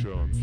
Nation.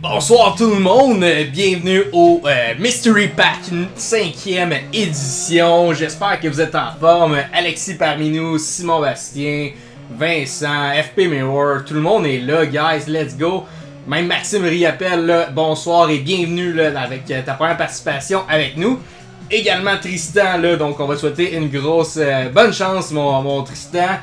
Bonsoir tout le monde, bienvenue au Mystery Pack 5e édition. J'espère que vous êtes en forme. Alexis parmi nous, Simon Bastien, Vincent, FP Mirror, tout le monde est là, guys, let's go. Même Maxime Riappel, là, bonsoir et bienvenue là, avec ta première participation avec nous. Également Tristan, là, donc on va te souhaiter une grosse bonne chance mon Tristan.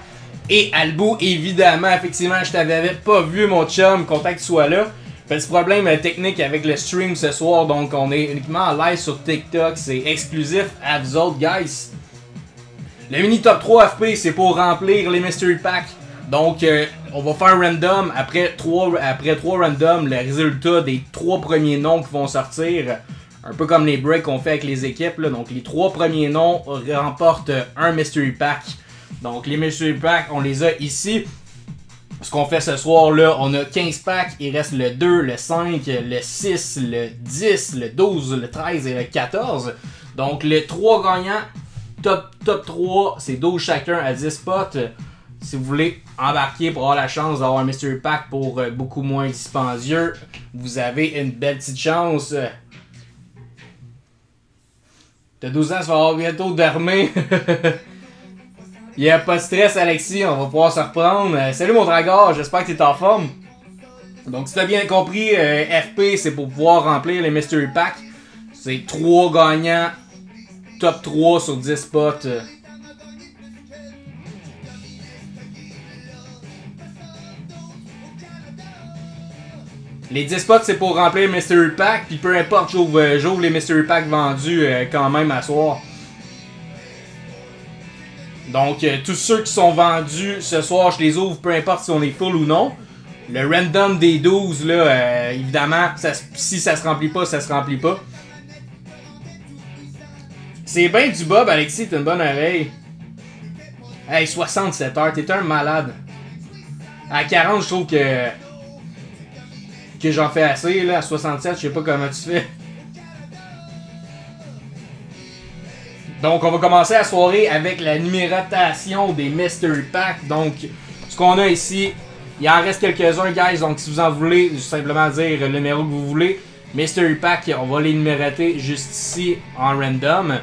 Et Albo, évidemment, effectivement, je t'avais pas vu mon chum, content que tu sois là. Petit problème technique avec le stream ce soir, donc on est uniquement en live sur TikTok, c'est exclusif à vous autres, guys. Le mini top 3 FP, c'est pour remplir les mystery packs. Donc on va faire un random, après 3 randoms, le résultat des 3 premiers noms qui vont sortir. Un peu comme les breaks qu'on fait avec les équipes, là. Donc les 3 premiers noms remportent un mystery pack. Donc les mystery packs, on les a ici. Ce qu'on fait ce soir là, on a 15 packs, il reste le 2, le 5, le 6, le 10, le 12, le 13 et le 14. Donc les 3 gagnants, top 3, c'est 12 chacun à 10 spots. si vous voulez embarquer pour avoir la chance d'avoir un Mystery Pack pour beaucoup moins dispendieux, vous avez une belle petite chance. T'as 12 ans, ça va avoir bientôt dormir. Il n'y a pas de stress, Alexis, on va pouvoir se reprendre. Salut mon Dragor, j'espère que t'es en forme. Donc, si t'as bien compris, FP, c'est pour pouvoir remplir les Mystery Packs. C'est 3 gagnants, top 3 sur 10 spots. Les 10 spots, c'est pour remplir le Mystery Pack, puis peu importe, j'ouvre les Mystery Packs vendus quand même à soir. Donc, tous ceux qui sont vendus ce soir, je les ouvre, peu importe si on est full ou non. Le random des 12, là, évidemment, si ça se remplit pas, ça se remplit pas. C'est bien du Bob, Alexis, t'as une bonne oreille. Hey, 67 heures, t'es un malade. À 40, je trouve que j'en fais assez, là. À 67, je sais pas comment tu fais. Donc, on va commencer la soirée avec la numérotation des Mystery Packs. Donc, ce qu'on a ici, il en reste quelques-uns, guys. Donc, si vous en voulez, juste simplement dire le numéro que vous voulez. Mystery Pack, on va les numéroter juste ici en random.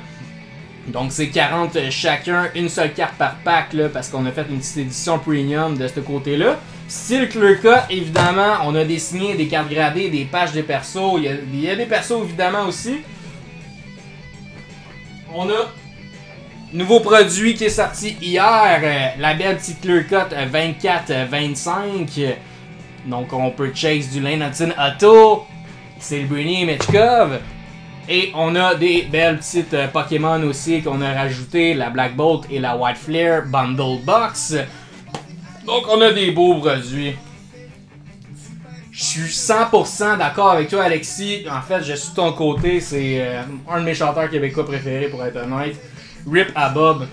Donc, c'est 40 chacun, une seule carte par pack, là, parce qu'on a fait une petite édition premium de ce côté-là. Style Clear Cut, évidemment, on a dessiné des cartes gradées, des pages de persos. Il y a des persos, évidemment, aussi. On a nouveau produit qui est sorti hier, la belle petite Clear Cut 24-25. Donc on peut chase du Lane Hudson Auto, Celebrini et Mechkov. Et on a des belles petites Pokémon aussi qu'on a rajouté, la Black Bolt et la White Flare Bundle Box. Donc on a des beaux produits. Je suis 100% d'accord avec toi, Alexis. En fait, je suis de ton côté. C'est un de mes chanteurs québécois préférés, pour être honnête. Rip à Bob.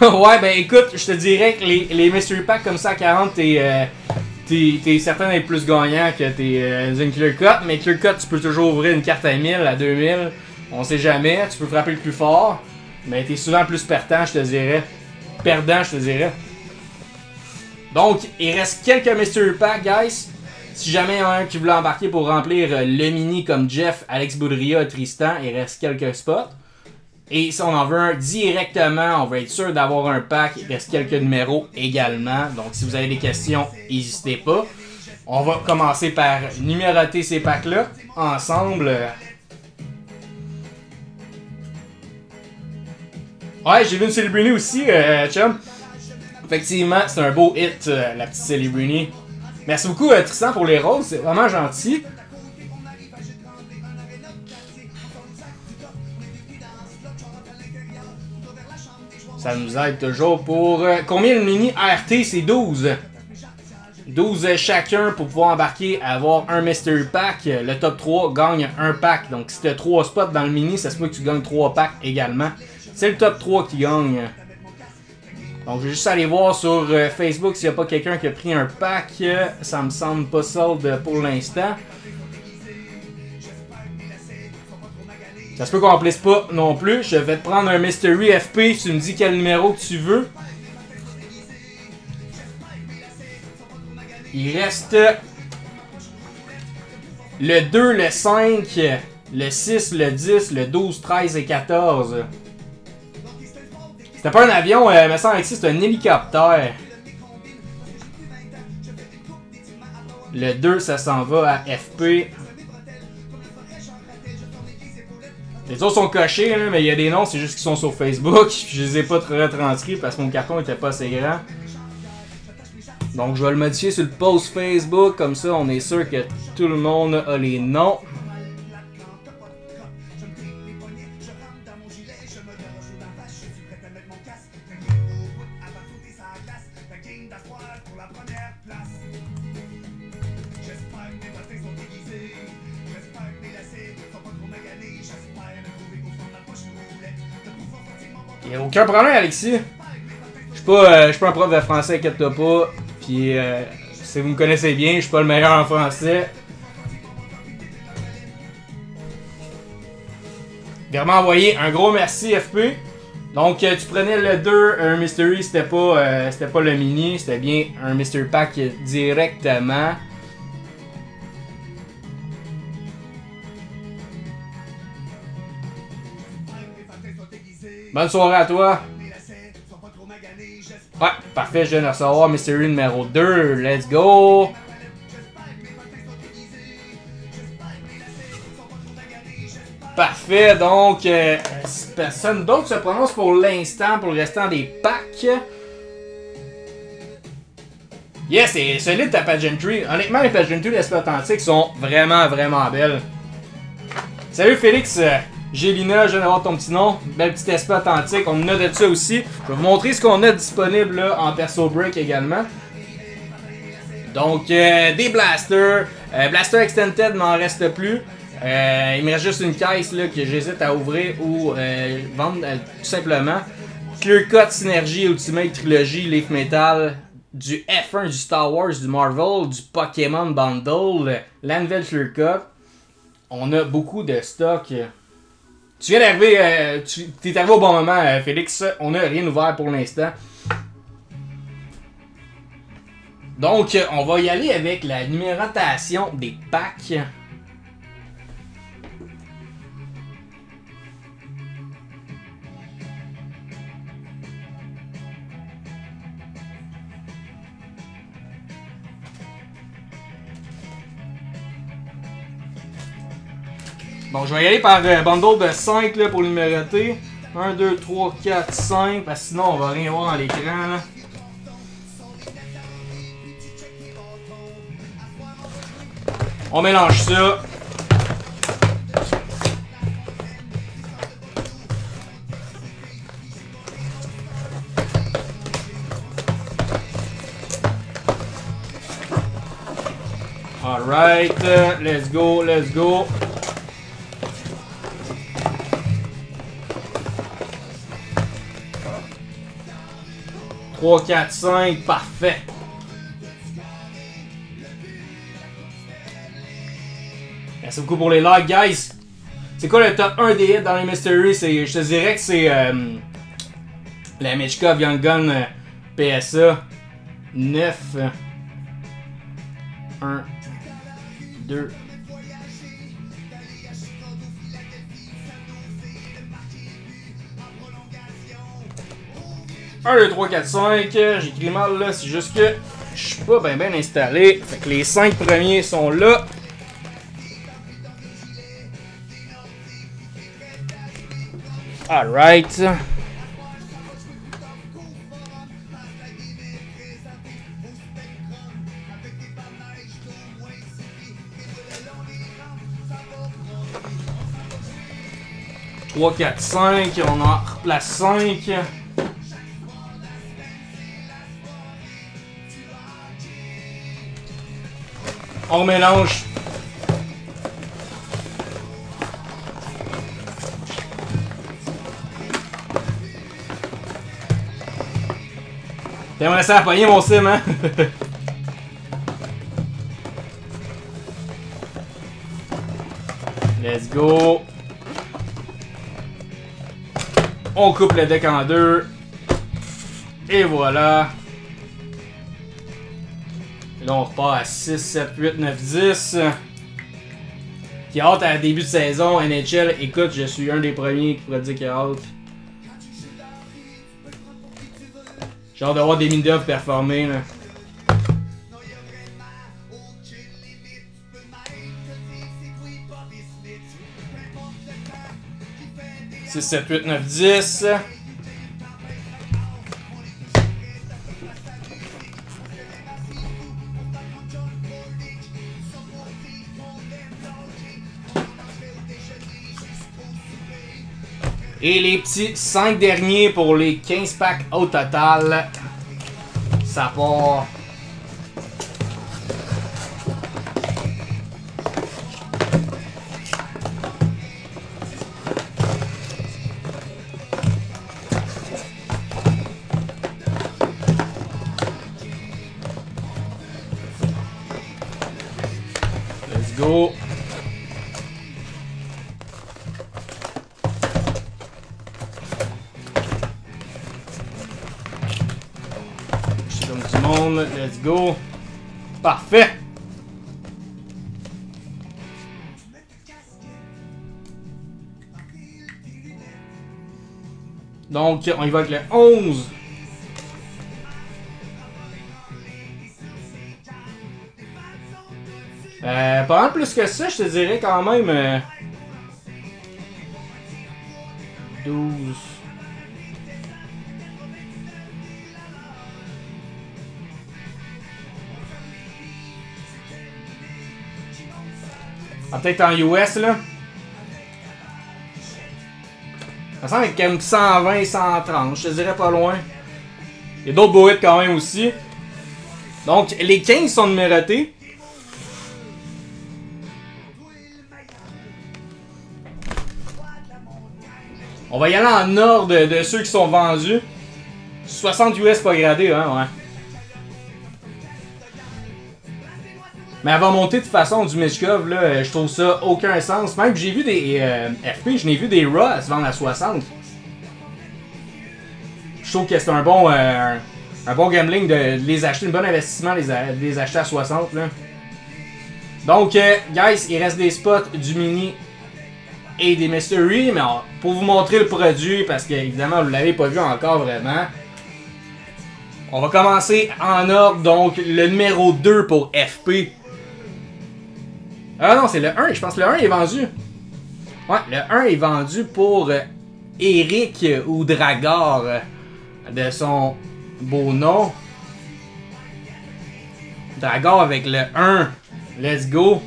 Ouais, ben écoute, je te dirais que les Mystery Packs comme ça à 40, t'es certain d'être plus gagnant que t'es une Clear Cut. Mais Clear Cut, tu peux toujours ouvrir une carte à 1000, à 2000. On sait jamais. Tu peux frapper le plus fort. Mais t'es souvent plus perdant, je te dirais. Perdant, je te dirais. Donc, il reste quelques Mystery Packs, guys. Si jamais il y en a un qui voulait embarquer pour remplir le mini comme Jeff, Alex Boudria et Tristan, il reste quelques spots. Et si on en veut un directement, on va être sûr d'avoir un pack. Il reste quelques numéros également. Donc, si vous avez des questions, n'hésitez pas. On va commencer par numéroter ces packs-là ensemble. Ouais, j'ai vu une Celebrini aussi, chum. Effectivement, c'est un beau hit, la petite Celebrini. Merci beaucoup, Tristan, pour les roses. C'est vraiment gentil. Ça nous aide toujours pour... combien le mini RT? C'est 12. 12 chacun pour pouvoir embarquer, avoir un Mystery Pack. Le top 3 gagne un pack. Donc, si tu as 3 spots dans le mini, ça se peut que tu gagnes 3 packs également. C'est le top 3 qui gagne. Donc, je vais juste aller voir sur Facebook s'il n'y a pas quelqu'un qui a pris un pack. Ça me semble pas solde pour l'instant. Ça se peut qu'on remplisse pas non plus. Je vais te prendre un Mystery FP. Tu me dis quel numéro que tu veux. Il reste le 2, le 5, le 6, le 10, le 12, 13 et 14. C'était pas un avion, me semble que c'est un hélicoptère. Le 2, ça s'en va à FP. Les autres sont cochés, là, mais il y a des noms, c'est juste qu'ils sont sur Facebook. Je les ai pas retranscrits parce que mon carton était pas assez grand. Donc je vais le modifier sur le post Facebook, comme ça on est sûr que tout le monde a les noms. Il n'y a aucun problème, Alexis. Je suis pas un prof de français, inquiète-toi pas. Puis, si vous me connaissez bien, je suis pas le meilleur en français. Vraiment envoyé un gros merci FP. Donc tu prenais le 2, un Mystery, c'était pas le mini, c'était bien un Mystery Pack directement. Bonne soirée à toi. Ouais, parfait, je viens de recevoir Mystery numéro 2, let's go. Parfait, donc personne d'autre se prononce pour l'instant, pour le restant des packs. Yes, c'est solide ta pageantry. Honnêtement, les pageantry d'Esprit Authentique sont vraiment, vraiment belles. Salut Félix, Gélina, je viens d'avoir ton petit nom. Belle petite Esprit Authentique, on en a de ça aussi. Je vais vous montrer ce qu'on a disponible là, en perso break également. Donc, des blasters. Blaster Extended, m'en reste plus. Il me reste juste une caisse là, que j'hésite à ouvrir ou vendre tout simplement. Clear Cut Synergy Ultimate Trilogy Leaf Metal, du F1, du Star Wars, du Marvel, du Pokémon Bundle, l'Anvil Clear Cut. On a beaucoup de stock. Tu viens d'arriver, t'es arrivé au bon moment Félix, on n'a rien ouvert pour l'instant. Donc on va y aller avec la numérotation des packs. Bon, je vais y aller par bundle de 5 là, pour numéroter. 1, 2, 3, 4, 5. Parce que sinon, on va rien voir dans l'écran. On mélange ça. Alright, let's go, let's go. 3, 4, 5, parfait. Merci beaucoup pour les likes, guys. C'est quoi le top 1 des hits dans les Mystery? Je te dirais que c'est la Mechkov Young Gun PSA 9. 1, 2. 1, 2, 3, 4, 5. J'écris mal là, c'est juste que je suis pas bien installé. Fait que les 5 premiers sont là. Alright. Trois, 4, 5. On en replace 5. On mélange. T'aimerais ça pogner mon sim, hein? Let's go. On coupe le deck en deux. Et voilà. Et là, on repart à 6, 7, 8, 9, 10. Qui a hâte à début de saison. NHL, écoute, je suis un des premiers qui pourrait dire qu'il a hâte. J'ai hâte de voir des Mindov performer. Là. « 6, 7, 8, 9, 10. » Et les petits 5 derniers pour les 15 packs au total. Ça part. Let's go. Comme du monde, let's go. Parfait. Donc, on y va avec le 11. Pas mal plus que ça, je te dirais quand même. 12. Ah, peut-être en US là. Ça semble être comme 120, 130, je te dirais pas loin. Il y a d'autres beaux hits quand même aussi. Donc, les 15 sont numérotés. On va y aller en ordre de ceux qui sont vendus. 60 US pas gradé, hein, ouais. Mais elle va monter de toute façon du Mishkov, là, je trouve ça aucun sens. Même que j'ai vu des FP, je n'ai vu des Raw se vendre à 60. Je trouve que c'est un bon gambling de les acheter, un bon investissement de les acheter à 60. Là. Donc, guys, il reste des spots du mini et des mystery, mais pour vous montrer le produit, parce que évidemment vous ne l'avez pas vu encore vraiment, on va commencer en ordre. Donc, le numéro 2 pour FP. Ah non, c'est le 1, je pense que le 1 est vendu. Ouais, le 1 est vendu pour Eric ou Dragor, de son beau nom. Dragor avec le 1. Let's go.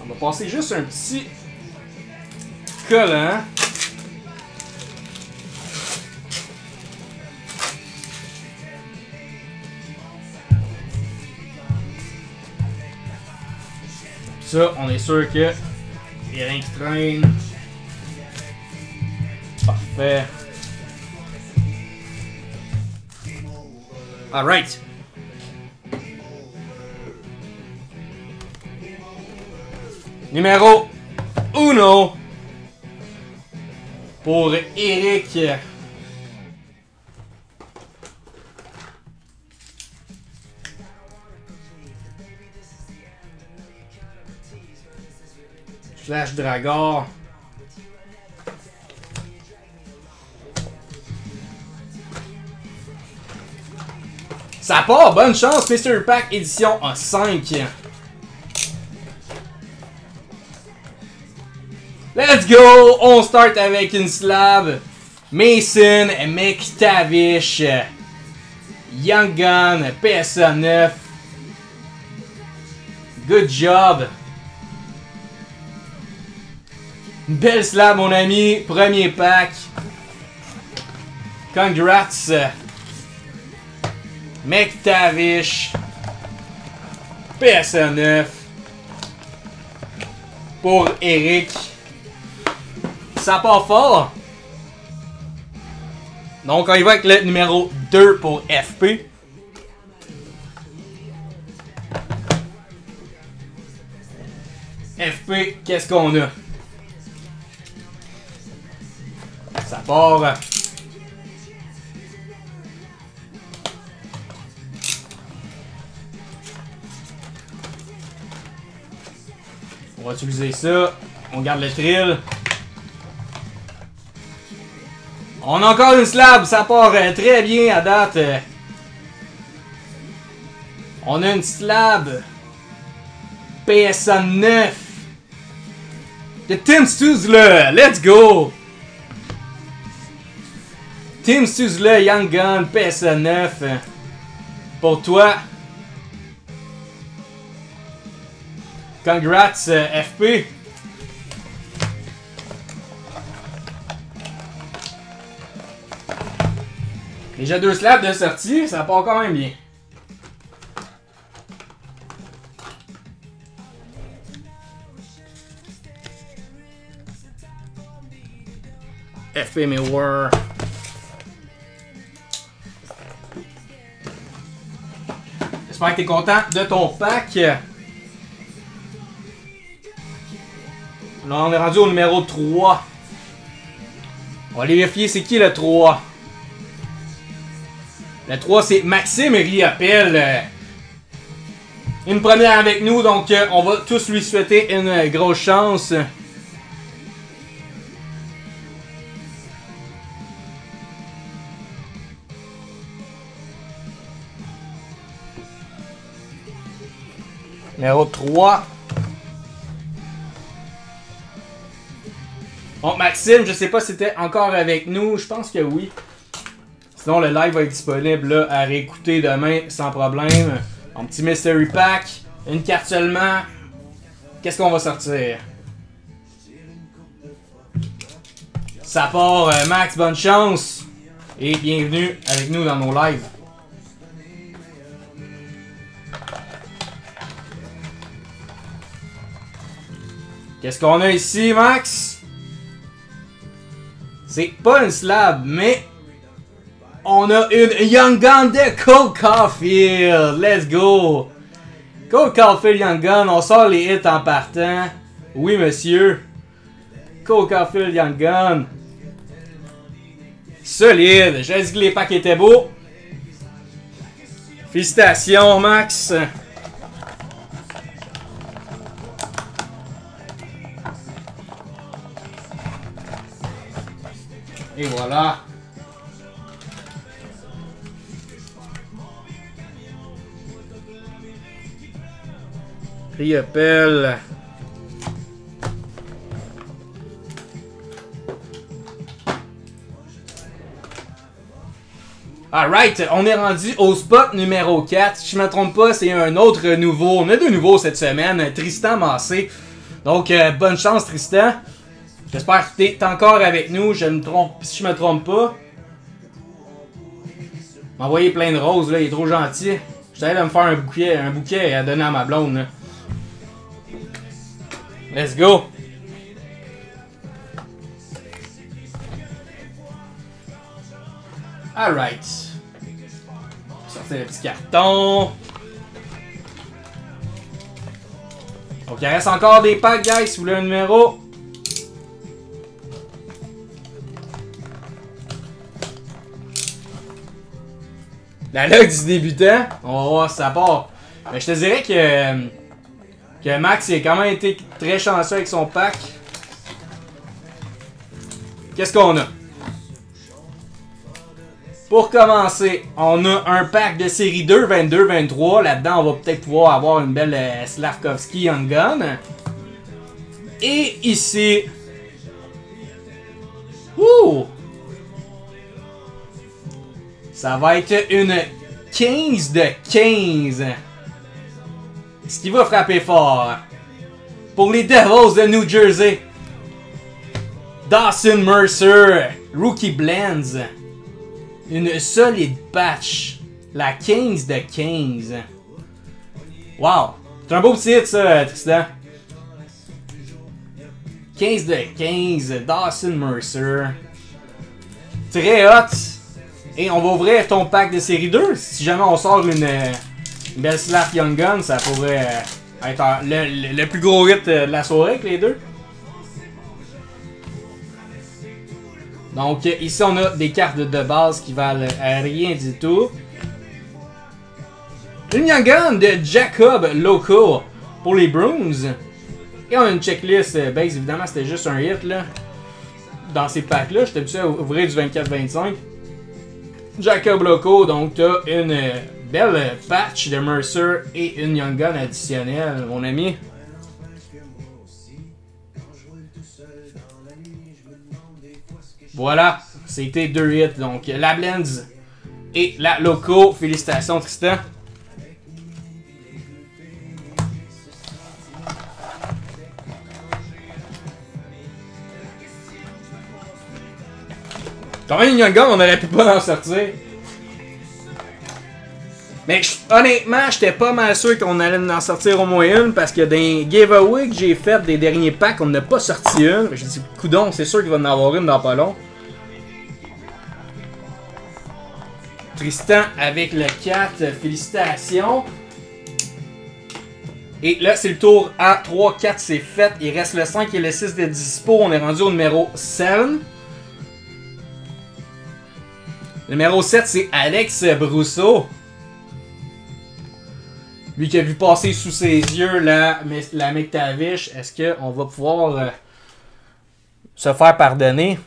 On va passer juste un petit collant. Ça, on est sûr que il n'y a rien qui traîne. Parfait. Alright. Numéro 1 pour Eric. Flash Dragor. Ça part, bonne chance, Mystery Pack édition en 5. Let's go! On start avec une slab. Mason, McTavish, Young Gun, PSA 9. Good job! Une belle slab, mon ami. Premier pack. Congrats. McTavish. PSA 9. Pour Eric. Ça part fort. Donc, on y va avec le numéro 2 pour FP. FP, qu'est-ce qu'on a? Ça part. On va utiliser ça. On garde le trill. On a encore une slab. Ça part très bien à date. On a une slab. PSA 9. De Tim Stützle. Let's go. Tim Stützle, Young Gun, PSA 9. Pour toi. Congrats, FP. Déjà 2 slabs de sortie, ça part quand même bien. FP Mirror. J'espère que tu es content de ton pack. Là, on est rendu au numéro 3. On va aller vérifier c'est qui le 3. Le 3 c'est Maxime Riopelle. Une première avec nous, donc on va tous lui souhaiter une grosse chance. Numéro 3. Bon, Maxime, je sais pas si t'es encore avec nous. Je pense que oui. Sinon, le live va être disponible là, à réécouter demain sans problème. Un petit Mystery Pack. Une carte seulement. Qu'est-ce qu'on va sortir? Ça part, Max, bonne chance. Et bienvenue avec nous dans nos lives. Qu'est-ce qu'on a ici, Max? C'est pas une slab, mais on a une Young Gun de Cole Caulfield. Let's go! Cole Caulfield Young Gun, on sort les hits en partant. Oui, monsieur. Cole Caulfield Young Gun. Solide. J'ai dit que les packs étaient beaux. Félicitations, Max. Et voilà. Riopelle. Alright, on est rendu au spot numéro 4. Si je me trompe pas, c'est un autre nouveau. On a deux nouveaux cette semaine. Tristan Massé. Donc, bonne chance, Tristan. J'espère que t'es encore avec nous. Si je me trompe pas. M'a envoyé plein de roses, là. Il est trop gentil. J'essaie de me faire un bouquet à donner à ma blonde, là. Let's go! Alright. Sortir le petit carton. Donc il reste encore des packs, guys, si vous voulez un numéro. La log du débutant. On va voir si ça part. Mais je te dirais que Max il a quand même été très chanceux avec son pack. Qu'est-ce qu'on a? Pour commencer, on a un pack de série 2, 22-23. Là-dedans, on va peut-être pouvoir avoir une belle Slavkovski Young Gun. Et ici... Ouh! Ça va être une 15 de 15. Ce qui va frapper fort. Pour les Devils de New Jersey. Dawson Mercer. Rookie Blends. Une solide patch. La 15 de 15. Wow. C'est un beau titre ça, Tristan. 15 de 15. Dawson Mercer. Très hot. Et on va ouvrir ton pack de série 2. Si jamais on sort une belle Slav Young Gun, ça pourrait être le plus gros hit de la soirée avec les deux. Donc ici on a des cartes de base qui valent rien du tout. Une Young Gun de Jacob Loco pour les Bruins. Et on a une checklist base, évidemment c'était juste un hit là. Dans ces packs là, j'étais habitué à ouvrir du 24-25. Jacob Loco, donc t'as une belle patch de Mercer et une Young Gun additionnelle, mon ami. Voilà, c'était deux hits, donc la Blends et la Loco. Félicitations, Tristan. Quand même, une Young Gun, on aurait pu pas en sortir. Mais honnêtement, j'étais pas mal sûr qu'on allait en sortir au moins une parce que dans les giveaways que j'ai fait des derniers packs, on n'a pas sorti une. J'ai dit, coudon, c'est sûr qu'il va en avoir une dans pas long. Tristan avec le 4, félicitations. Et là, c'est le tour à 3, 4, c'est fait. Il reste le 5 et le 6 de dispo. On est rendu au numéro 7. Numéro 7, c'est Alex Brousseau. Lui qui a vu passer sous ses yeux la McTavish. Est-ce qu'on va pouvoir se faire pardonner?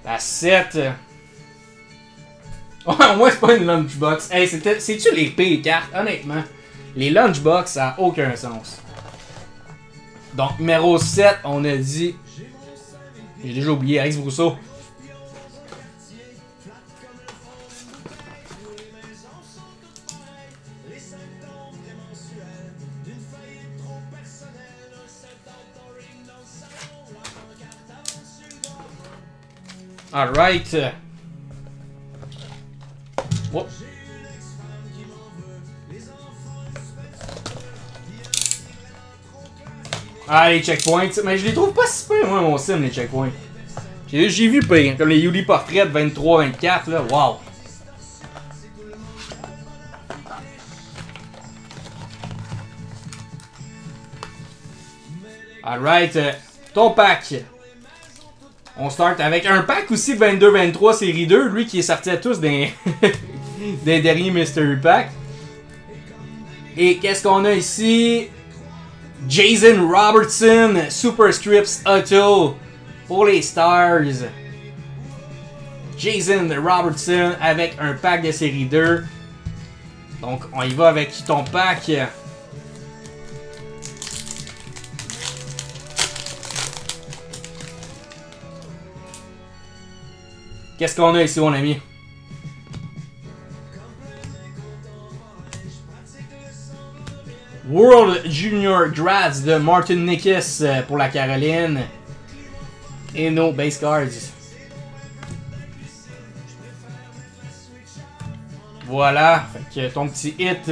La 7. Au moins, c'est pas une lunchbox. Hey, c'est-tu les pires cartes, honnêtement? Les lunchbox, ça n'a aucun sens. Donc, numéro 7, on a dit... J'ai déjà oublié, Alex Brousseau. Alright. Oh. Ah, les checkpoints. Mais je les trouve pas si peu, moi, mon sim, les checkpoints. J'ai vu pire. Comme les Yuli Portrait 23-24, là. Wow. Alright. Ton pack. On start avec un pack aussi 22-23 série 2. Lui qui est sorti à tous des derniers Mystery Pack. Et qu'est-ce qu'on a ici? Jason Robertson, Superscripts Auto pour les Stars. Jason Robertson avec un pack de série 2. Donc on y va avec ton pack. Qu'est-ce qu'on a ici, mon ami? World Junior Drafts de Martin Nikiss pour la Caroline. Et nos base cards. Voilà, fait que ton petit hit.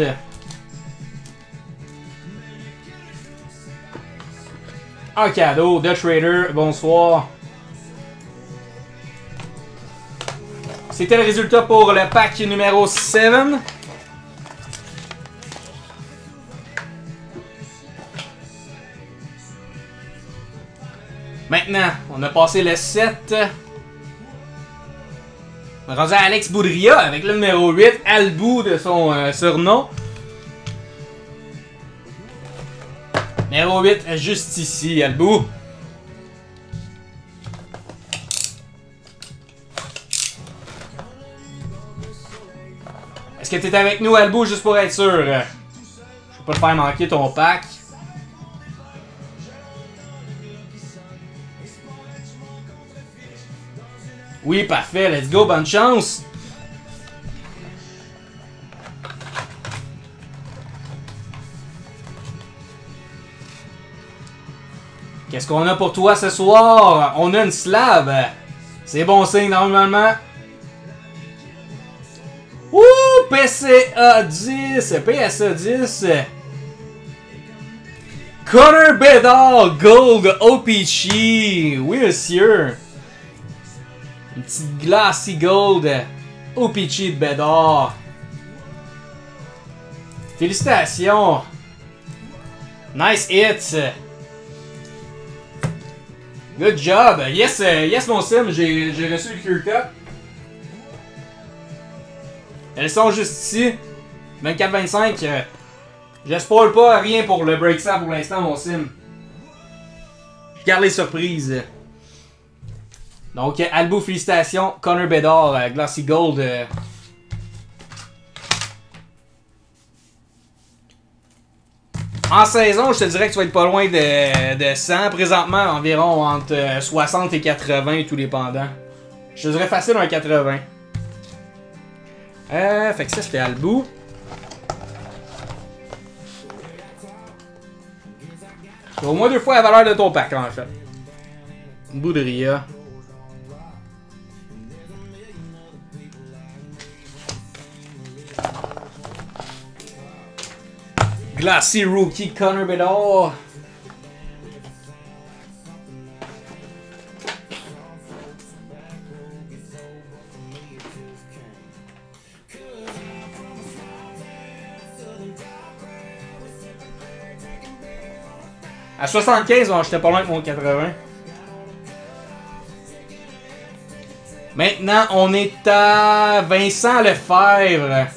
Un cadeau de Trader, bonsoir. C'était le résultat pour le pack numéro 7. Maintenant, on a passé le 7. On est rendu à Alex Boudria avec le numéro 8, Albou de son surnom. Numéro 8, juste ici, Albou. Est-ce que tu es avec nous, Albou, juste pour être sûr? Je vais pas te faire manquer ton pack. Oui, parfait. Let's go. Bonne chance. Qu'est-ce qu'on a pour toi ce soir? On a une slab. C'est bon signe normalement. Ouh! PCA 10. PSA 10. Connor Bedard Gold OPC. Oui, monsieur. Une petite Glassy Gold OPC de Bedard. Félicitations. Nice hit. Good job. Yes, yes mon sim, j'ai reçu le cure cut. Elles sont juste ici. 24-25. Je spoil pas rien pour le break ça pour l'instant mon sim. Je garde les surprises. Donc Albou, félicitations. Connor Bedard, Glassy Gold. En saison, je te dirais que tu vas être pas loin de 100. Présentement, environ entre 60 et 80, tout dépendant. Je te dirais facile un 80. Fait que ça, c'était Albou. C'est au moins 2 fois la valeur de ton pack, en fait. Boudria. Glassy Rookie Connor Bedard. À 75, bon, j'étais pas loin avec mon 80. Maintenant, on est à Vincent Lefebvre.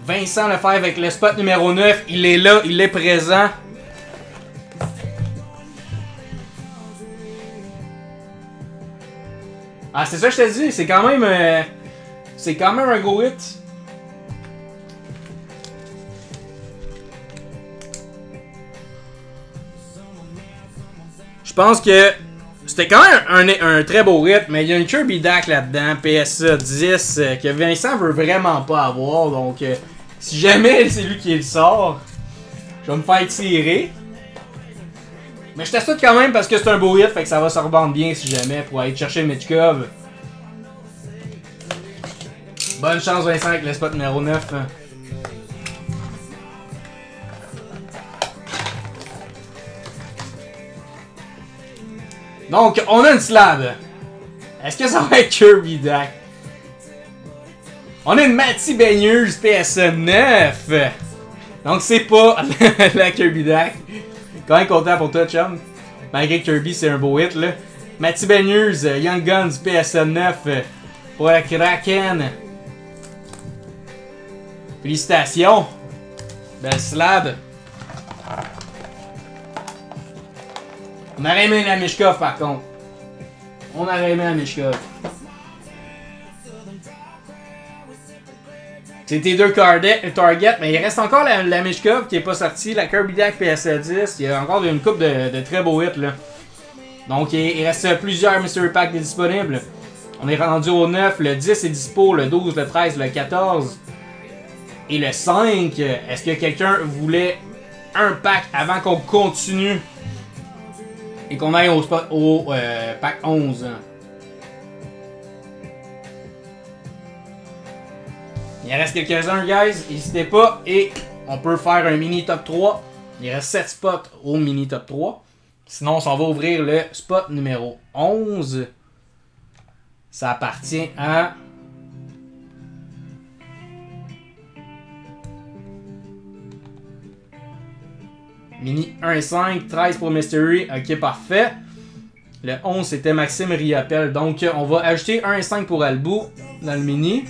Vincent Lefebvre avec le spot numéro 9. Il est là, il est présent. Ah, c'est ça que je te dis, c'est quand même un go hit. Je pense que c'était quand même un très beau hit, mais il y a une Kirby Dack là-dedans, PSA 10, que Vincent veut vraiment pas avoir, donc si jamais c'est lui qui le sort, je vais me faire tirer. Mais je teste tout quand même parce que c'est un beau hit, fait que ça va se revendre bien si jamais pour aller chercher Michkov. Bonne chance Vincent avec le spot numéro 9. Donc, on a une slab. Est-ce que ça va être Kirby Dack? On a une Matty Beniers PSA 9. Donc, c'est pas la Kirby Dack. Quand même content pour toi, chum. Malgré que Kirby, c'est un beau hit, là. Matty Beniers, Young Guns PSA 9 pour la Kraken. Félicitations. Belle slab. On aurait aimé la Michkov par contre. On aurait aimé la Michkov. C'était deux targets, mais il reste encore la Michkov qui est pas sortie, la Kirby Dack PSA 10. Il y a encore une couple de très beaux hits là. Donc il reste plusieurs Mystery Packs disponibles. On est rendu au 9, le 10 est dispo, le 12, le 13, le 14 et le 5. Est-ce que quelqu'un voulait un pack avant qu'on continue et qu'on aille au pack 11? Il en reste quelques-uns, guys. N'hésitez pas. Et on peut faire un mini top 3. Il reste 7 spots au mini top 3. Sinon, on s'en va ouvrir le spot numéro 11. Ça appartient à... Mini 1,5, 13 pour Mystery. Ok, parfait. Le 11, c'était Maxime Riopel. Donc, on va ajouter 1,5 pour Albu dans le mini.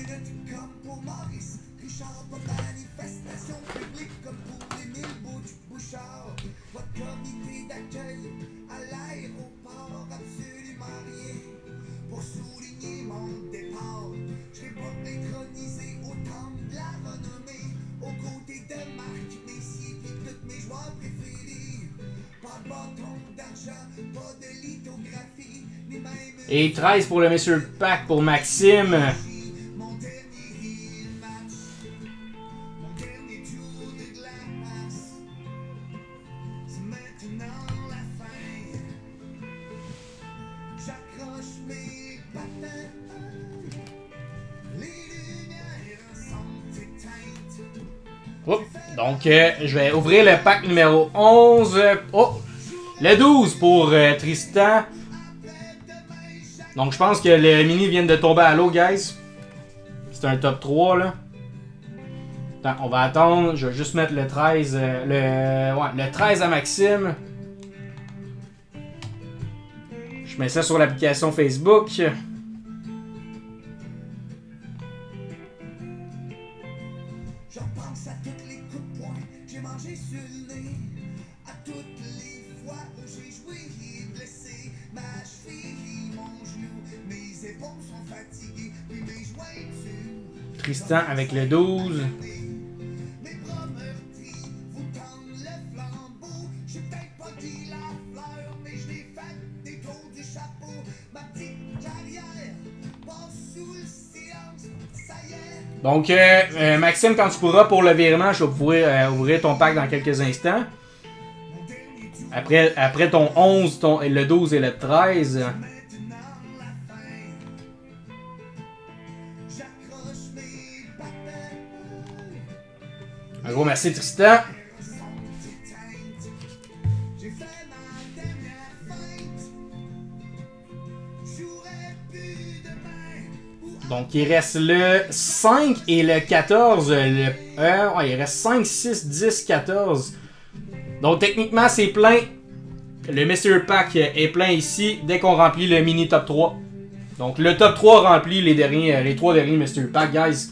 Et 13 pour le Mystery Pack pour Maxime. Oh, donc, je vais ouvrir le pack numéro 11. Oh, le 12 pour Tristan. Donc, je pense que le mini vient de tomber à l'eau, guys. C'est un top 3, là. Attends, on va attendre. Je vais juste mettre le 13. Le 13 à Maxime. Je mets ça sur l'application Facebook. Tristan avec le 12. Donc, Maxime, quand tu pourras pour le virement, je vais pouvoir ouvrir ton pack dans quelques instants. Après ton 11, le 12 et le 13. Un gros merci Tristan. Donc il reste le 5 et le 14. Ouais, il reste 5, 6, 10, 14. Donc techniquement c'est plein. Le Mystery Pack est plein ici dès qu'on remplit le mini top 3. Donc le top 3 remplit les 3 derniers Mystery Pack, guys.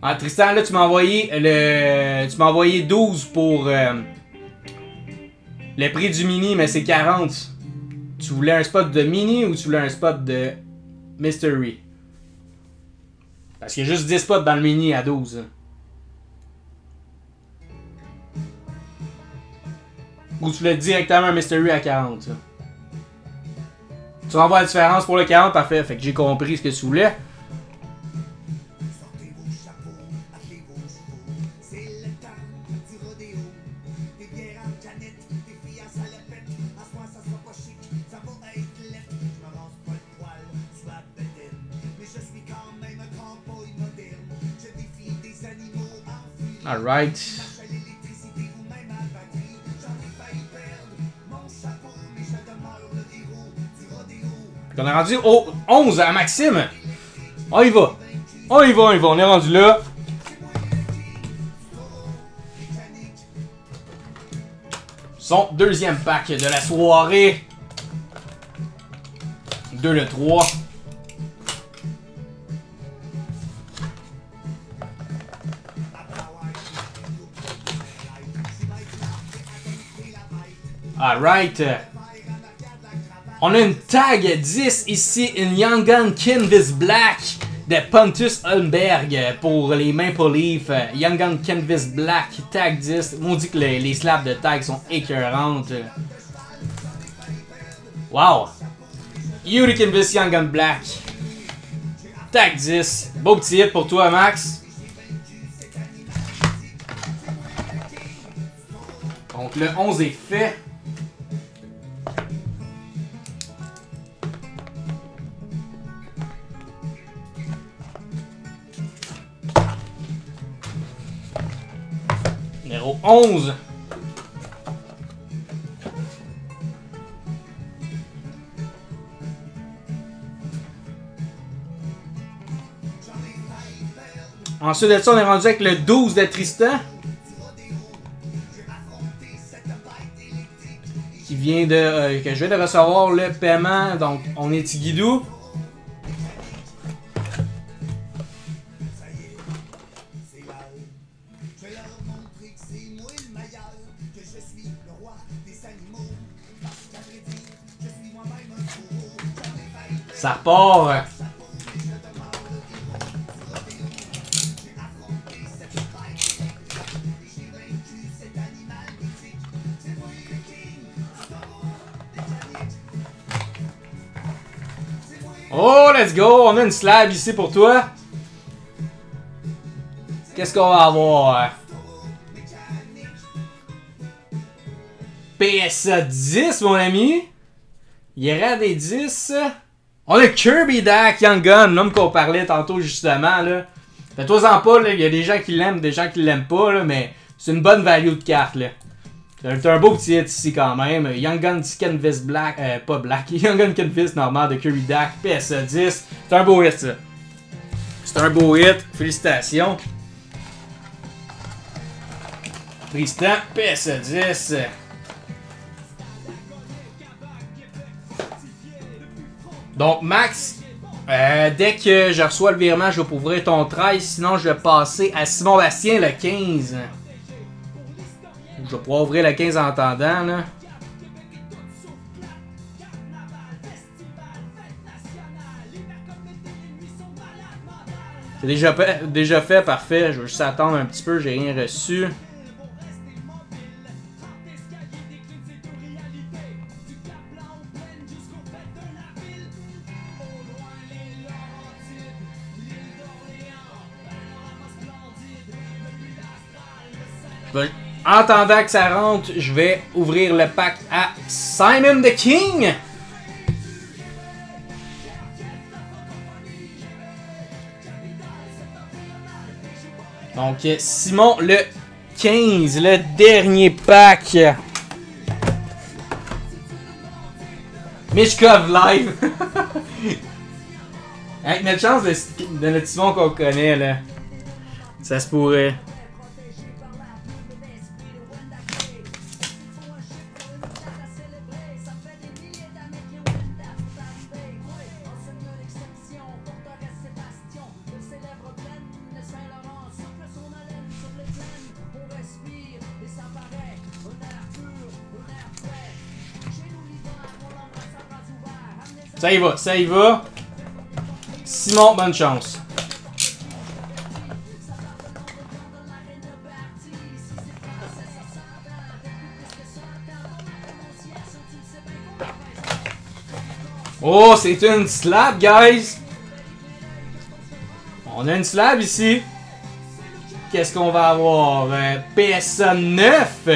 Ah, Tristan, là, tu m'as envoyé 12 pour le prix du mini, mais c'est 40. Tu voulais un spot de mini ou tu voulais un spot de mystery? Parce qu'il y a juste 10 spots dans le mini à 12. Ou tu voulais directement un mystery à 40. Tu renvoies la différence pour le 40, parfait. Fait que j'ai compris ce que tu voulais. Alright. On est rendu au 11 à Maxime. On y va. On y va, on y va. On est rendu là. Son deuxième pack de la soirée. 2 le 3. Alright. On a une tag 10 ici, une Young Gun Canvas Black de Pontus Holmberg pour les Maple Leafs. Young Gun Canvas Black, tag 10. On dit que les slaps de tag sont écœurantes. Wow. Yuri Canvas Young Gun Black. Tag 10. Beau petit hit pour toi, Max. Donc le 11 est fait. Numéro 11. Ensuite de ça, on est rendu avec le 12 de Tristan. Qui vient de... que je viens de recevoir le paiement. Donc, on est Tigidou. Ça repart. Oh, let's go! On a une slab ici pour toi. Qu'est-ce qu'on va avoir? PSA 10, mon ami. Il y aura des 10. On a Kirby Dach, Young Gun, l'homme qu'on parlait tantôt justement. Là. Fais-toi-en pas, il y a des gens qui l'aiment, des gens qui l'aiment pas, là, mais c'est une bonne value de carte. Là. C'est un beau petit hit ici quand même. Young Gun Canvas Black, pas Black, Young Gun Canvas normal de Kirby Dach, PSA 10. C'est un beau hit ça. C'est un beau hit, félicitations. Tristan, PSA 10. Donc Max, dès que je reçois le virement, je vais ouvrir ton 13. Sinon, je vais passer à Simon Bastien le 15. Je vais pouvoir ouvrir le 15 en attendant. Là. C'est déjà fait, parfait. Je vais juste attendre un petit peu, j'ai rien reçu. En attendant que ça rentre, je vais ouvrir le pack à Simon the King. Donc, Simon, le 15, le dernier pack. Michkov live. Avec notre chance de notre Simon qu'on connaît, là. Ça se pourrait. Ça y va, ça y va. Simon, bonne chance. Oh, c'est une slab, guys. On a une slab ici. Qu'est-ce qu'on va avoir? PSA 9.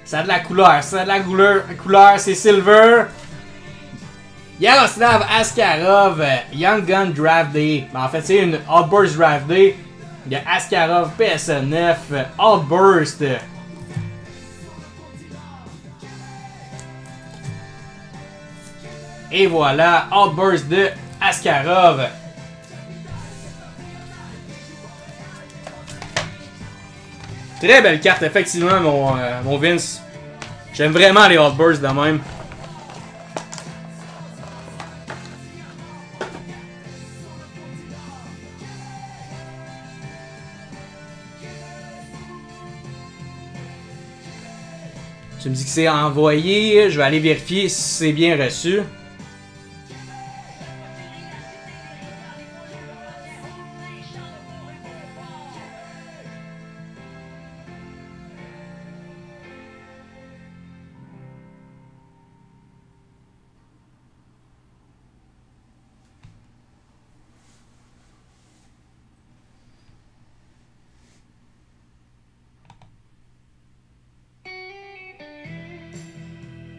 Ça a de la couleur, ça a de la couleur, c'est silver. Yaroslav Askarov, Young Gun Draft Day. En fait, c'est une Outburst Draft Day. Il y a Askarov, PSA 9, Outburst. Et voilà, Outburst de Askarov. Très belle carte, effectivement, mon Vince. J'aime vraiment les Outbursts de même. Tu me dis que c'est envoyé, je vais aller vérifier si c'est bien reçu.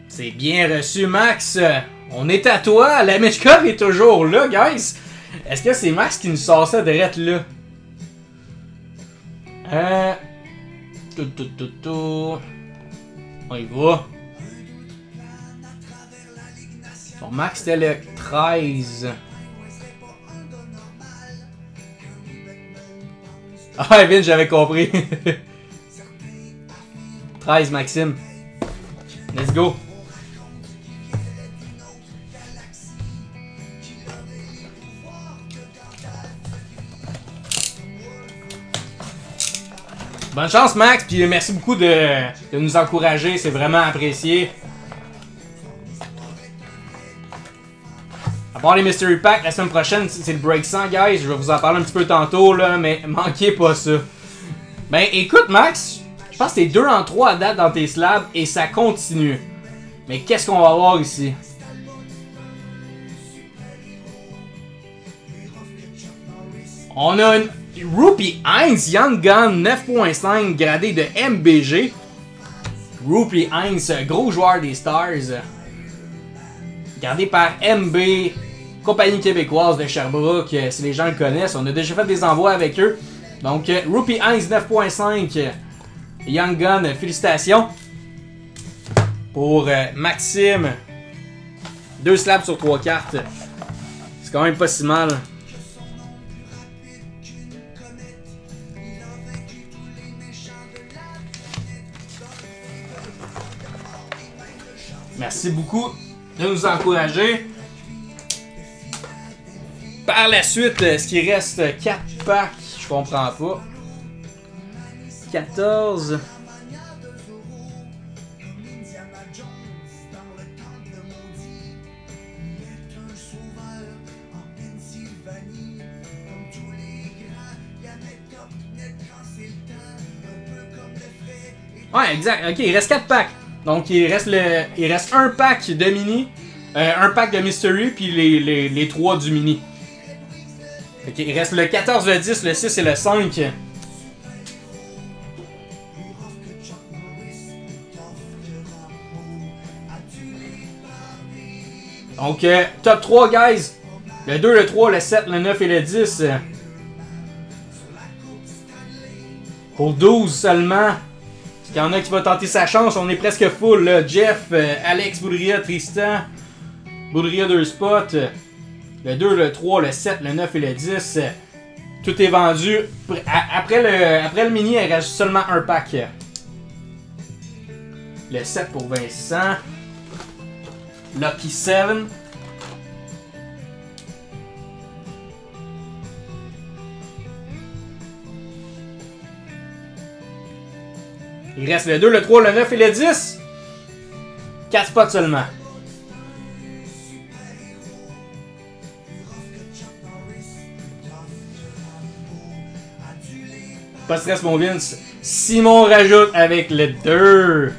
C'est bien reçu, Max. On est à toi. La Michkov est toujours là, guys. Est-ce que c'est Max qui nous sort ça direct là? On y va. Bon, Max, c'était le 13. Ah, Vince, j'avais compris. 13, Maxime. Let's go. Bonne chance, Max, puis merci beaucoup de nous encourager, c'est vraiment apprécié. À part les Mystery Packs, la semaine prochaine, c'est le Break 100, guys. Je vais vous en parler un petit peu tantôt, là, mais manquez pas ça. Ben, écoute, Max, je pense que t'es 2 en 3 à date dans tes slabs et ça continue. Mais qu'est-ce qu'on va voir ici? On a une Rupee Heinz Young Gun 9.5 gradé de MBG. Rupee Heinz, gros joueur des Stars. Gardé par MB, compagnie québécoise de Sherbrooke, si les gens le connaissent. On a déjà fait des envois avec eux. Donc, Rupee Heinz 9.5 Young Gun, félicitations. Pour Maxime. 2 slabs sur 3 cartes. C'est quand même pas si mal. Merci beaucoup de nous encourager. Par la suite, est-ce qu'il reste 4 packs? Je comprends pas. 14. Ouais, exact. Ok, il reste 4 packs. Donc, il reste un pack de mini, un pack de mystery, puis les 3 du mini. Ok, il reste le 14, le 10, le 6 et le 5. Donc, top 3, guys. Le 2, le 3, le 7, le 9 et le 10. Pour 12 seulement. Est-ce qu'il y en a qui va tenter sa chance? On est presque full là. Jeff, Alex, Boudria, Tristan. Boudria 2 spots. Le 2, le 3, le 7, le 9 et le 10. Tout est vendu. Après le mini, il reste seulement un pack. Le 7 pour Vincent. Lucky 7. Il reste le 2, le 3, le 9 et le 10. 4 spots seulement. Pas de stress mon Vince. Simon rajoute avec le 2.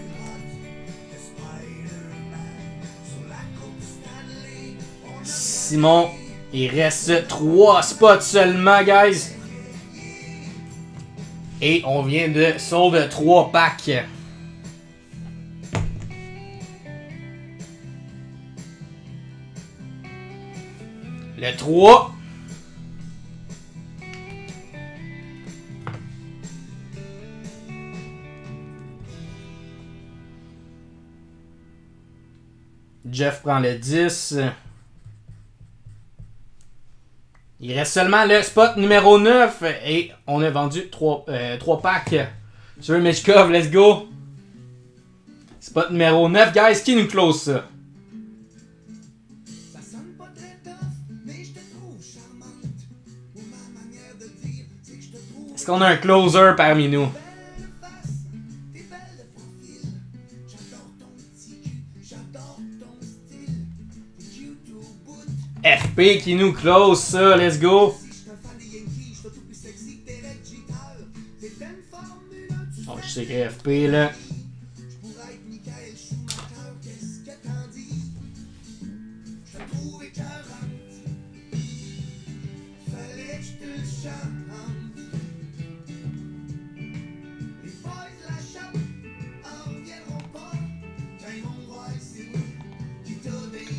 Simon, il reste 3 spots seulement, guys. Et on vient de sold 3 packs. Le 3. Jeff prend le 10. Il reste seulement le spot numéro 9 et on a vendu 3 packs sur Meshkov, let's go! Spot numéro 9, guys, qui nous close ça? Est-ce qu'on a un closer parmi nous? FP qui nous close ça, let's go! Oh, je sais que FP là.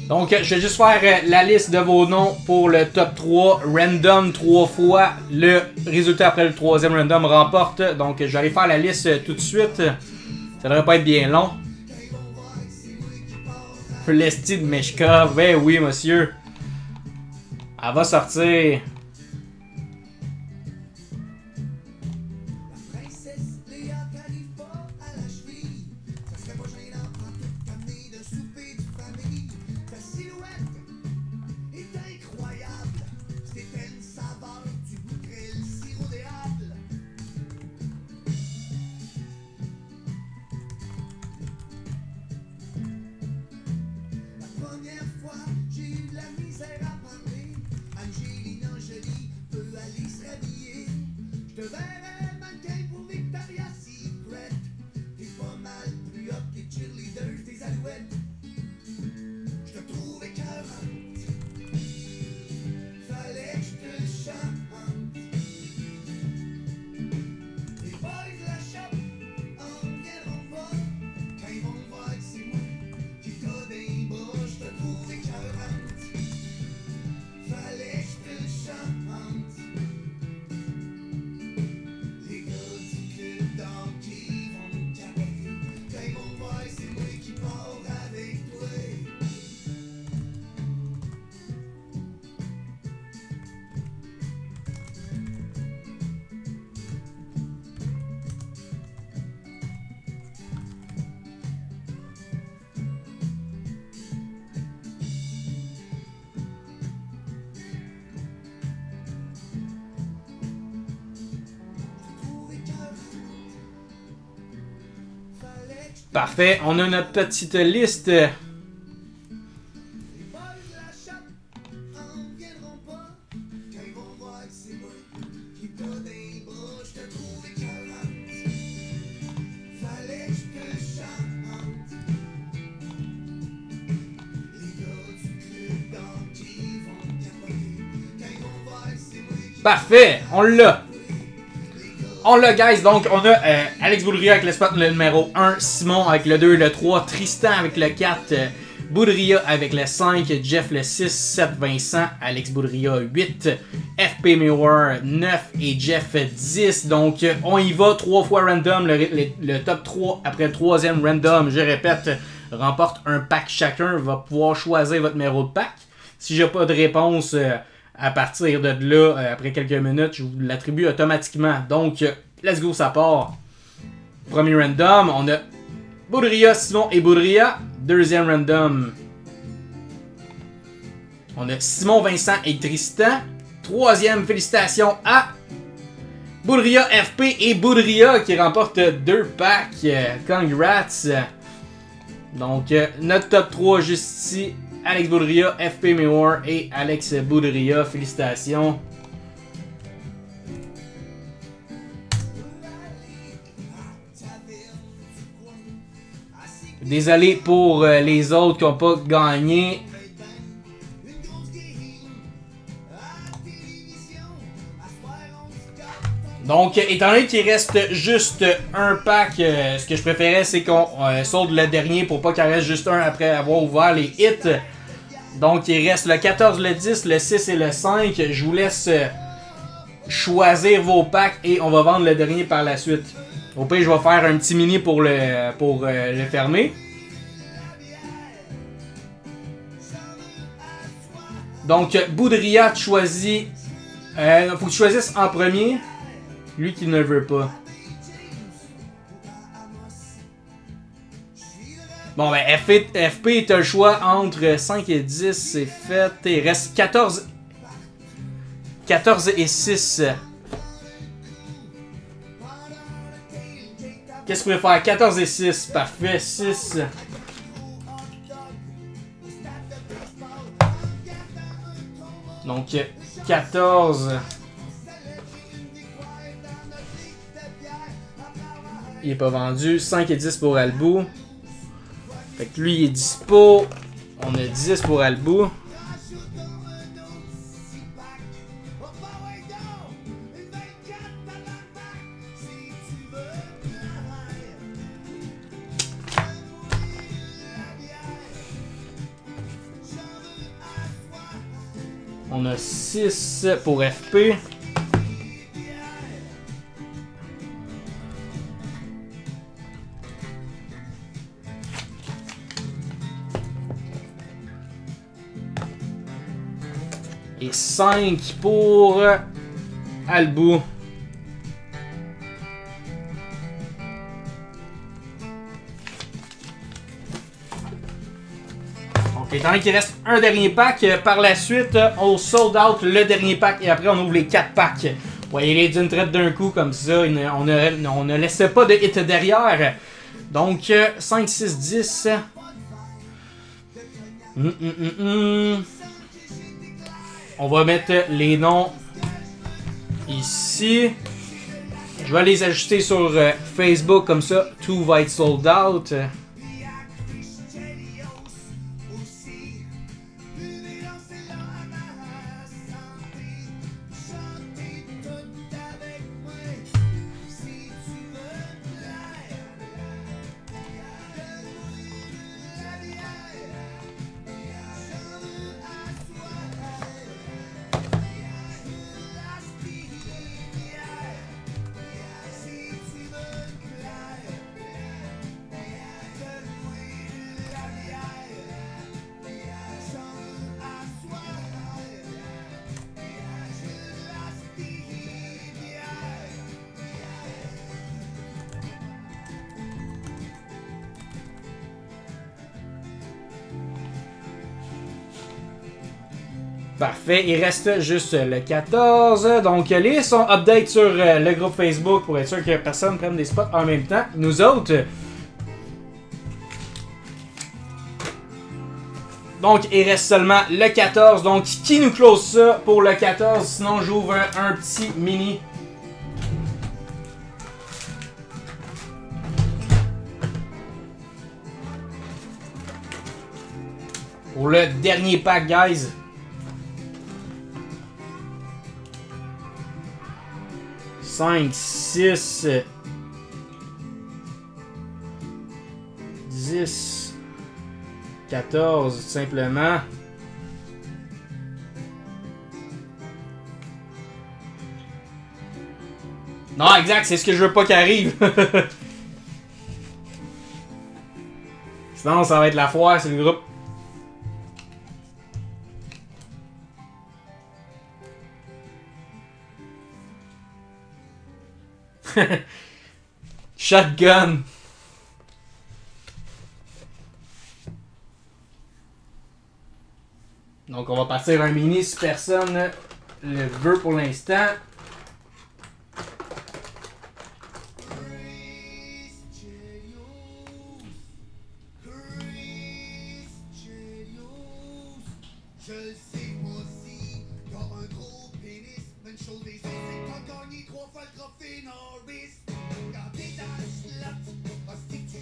Donc, je vais juste faire la liste de vos noms pour le top 3. Random 3 fois. Le résultat après le 3e random remporte. Donc, je vais aller faire la liste tout de suite. Ça devrait pas être bien long. L'esti de Meshkov. Ben oui, monsieur. Elle va sortir. Parfait, on a notre petite liste. Parfait, on l'a. On l'a, guys. Donc, on a Alex Boudria avec le spot le numéro 1, Simon avec le 2 et le 3, Tristan avec le 4, Boudria avec le 5, Jeff le 6, 7 Vincent, Alex Boudria 8, FP Mewar 9 et Jeff 10. Donc on y va 3 fois random, le top 3 après le 3e random, je répète, remporte un pack chacun, va pouvoir choisir votre numéro de pack. Si j'ai pas de réponse à partir de là, après quelques minutes, je vous l'attribue automatiquement. Donc let's go, ça part. Premier random, on a Boudria, Simon et Boudria. Deuxième random, on a Simon, Vincent et Tristan. Troisième, félicitations à Boudria, FP et Boudria qui remportent 2 packs. Congrats. Donc, notre top 3 juste ici. Alex Boudria, FP Mewar et Alex Boudria. Félicitations. Désolé pour les autres qui n'ont pas gagné. Donc, étant donné qu'il reste juste un pack, ce que je préférais, c'est qu'on saute le dernier pour pas qu'il reste juste un après avoir ouvert les hits. Donc, il reste le 14, le 10, le 6 et le 5. Je vous laisse choisir vos packs et on va vendre le dernier par la suite. Au pire, je vais faire un petit mini pour le fermer. Donc, Boudria choisit. Faut que tu choisisses en premier. Lui qui ne veut pas. Bon, ben, FP, tu as le choix entre 5 et 10. C'est fait. Il reste 14 et 6. Qu'est-ce que tu préfères? 14 et 6. Parfait. 6. Donc, 14. Il est pas vendu. 5 et 10 pour Albou. Fait que lui, il est dispo. On a 10 pour Albou. On a 6 pour FP. Et 5 pour Albou. Étant donné qu'il reste un dernier pack, par la suite, on sold out le dernier pack et après on ouvre les 4 packs. Vous voyez les d'une traite d'un coup comme ça, on ne laisse pas de hit derrière. Donc 5, 6, 10. On va mettre les noms ici. Je vais les ajuster sur Facebook comme ça, tout va être sold out. Parfait, il reste juste le 14. Donc les listes sont update sur le groupe Facebook pour être sûr que personne prenne des spots en même temps. Nous autres. Donc il reste seulement le 14. Donc qui nous close ça pour le 14? Sinon j'ouvre un petit mini. Pour le dernier pack, guys. Cinq, 6, 10, 14, simplement. Non, exact, c'est ce que je veux pas qu'il arrive. Sinon, ça va être la foire sur le groupe. Shotgun. Donc on va partir un mini si personne le veut pour l'instant.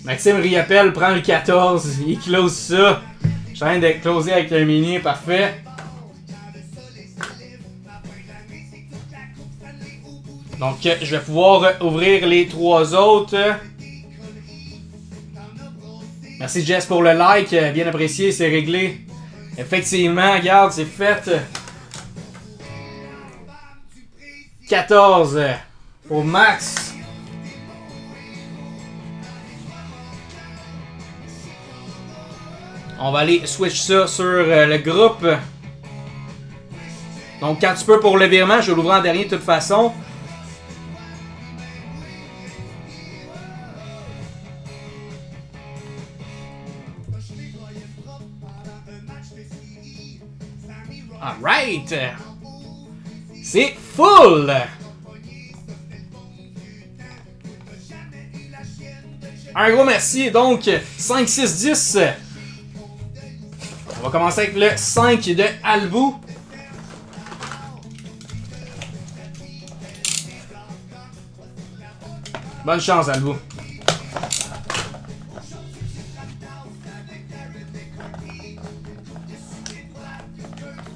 Maxime Riappel prend le 14, il close ça. Je suis en train de closer avec un mini, parfait. Donc je vais pouvoir ouvrir les 3 autres. Merci Jess pour le like, bien apprécié, c'est réglé. Effectivement, regarde, c'est fait. 14 pour Max. On va aller switch ça sur le groupe. Donc quand tu peux pour le virement, je vais l'ouvrir en dernier de toute façon. Alright! C'est full! Un gros merci, donc 5, 6, 10. On va commencer avec le 5 de Albou. Bonne chance, Albou.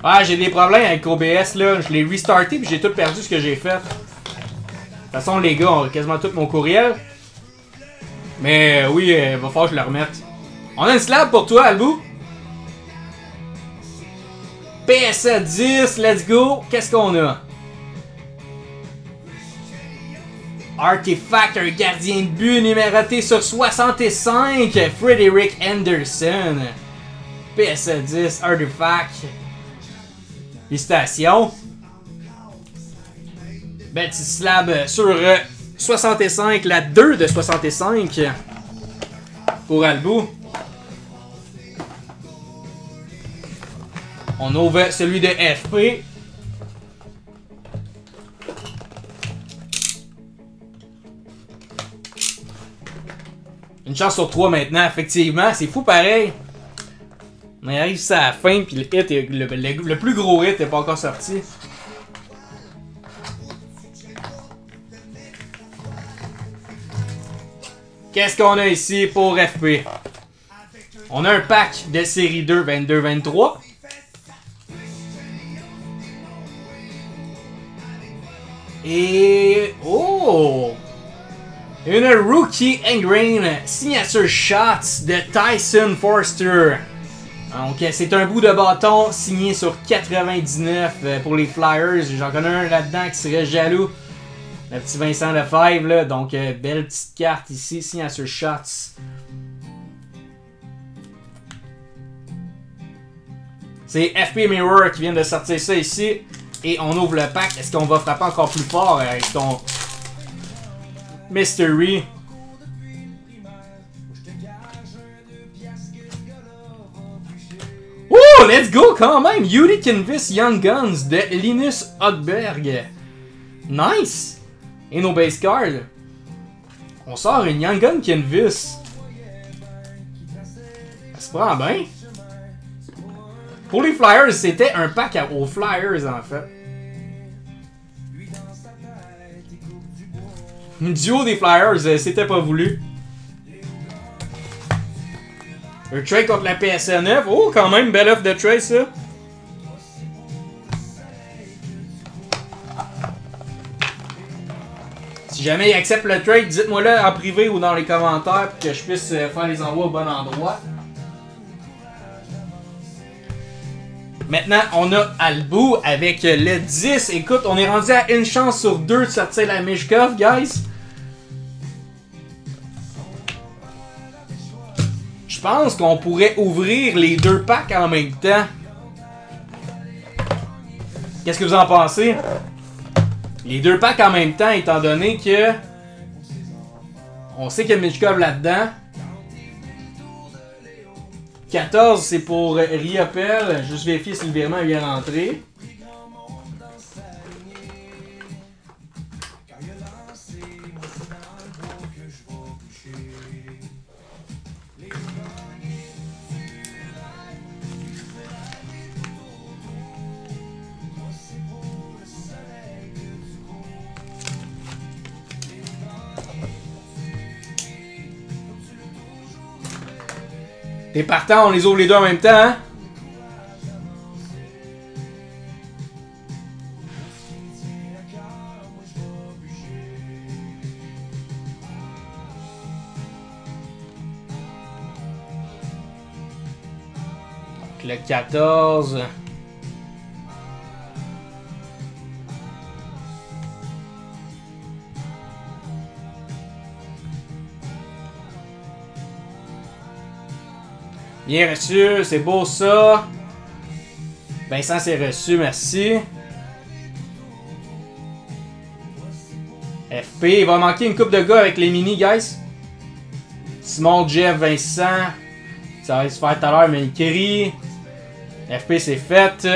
Ah, j'ai des problèmes avec OBS là. Je l'ai restarté puis j'ai tout perdu ce que j'ai fait. De toute façon, les gars ont quasiment tout mon courriel. Mais oui, il va falloir que je le remette. On a une slab pour toi, Albou. PSA 10, let's go. Qu'est-ce qu'on a? Artefact, un gardien de but numéroté sur 65. Frederick Anderson. PSA 10, Artefact. Félicitations. Belle petite slab sur 65, la 2 de 65 pour Albou. On ouvre celui de FP. Une chance sur 3 maintenant, effectivement. C'est fou pareil. On arrive à la fin, puis le hit, le plus gros hit n'est pas encore sorti. Qu'est-ce qu'on a ici pour FP? On a un pack de série 2 22-23. Et... oh! Une Rookie Ingrain Signature Shots de Tyson Forster. Donc c'est un bout de bâton signé sur 99 pour les Flyers. J'en connais un là-dedans qui serait jaloux. Le petit Vincent Lefebvre là. Donc belle petite carte ici, Signature Shots. C'est FP Mirror qui vient de sortir ça ici. Et on ouvre le pack. Est-ce qu'on va frapper encore plus fort avec ton Mystery? Oh, let's go quand même! Yuri Canvas Young Guns de Linus Högberg. Nice! Et nos base cards. On sort une Young Gun Canvas. Ça se prend bien. Pour les Flyers, c'était un pack aux Flyers en fait. Un duo des Flyers, c'était pas voulu. Un trade contre la PSA 9. Oh, quand même, belle offre de trade ça. Si jamais il accepte le trade, dites-moi là en privé ou dans les commentaires pour que je puisse faire les envois au bon endroit. Maintenant, on a Albu avec le 10. Écoute, on est rendu à une chance sur 2 de sortir la Michkov, guys. Je pense qu'on pourrait ouvrir les 2 packs en même temps. Qu'est-ce que vous en pensez? Les 2 packs en même temps, étant donné que... On sait qu'il y a Michkov là-dedans. 14, c'est pour Riopel. Juste vérifier si le virement est bien rentré. T'es partant, on les ouvre les 2 en même temps, hein? Donc, le 14... Bien reçu, c'est beau ça. Vincent c'est reçu, merci. FP, il va manquer une coupe de gars avec les mini, guys. Simon, Jeff, Vincent. Ça va se faire tout à l'heure, mais Kerry. FP c'est fait.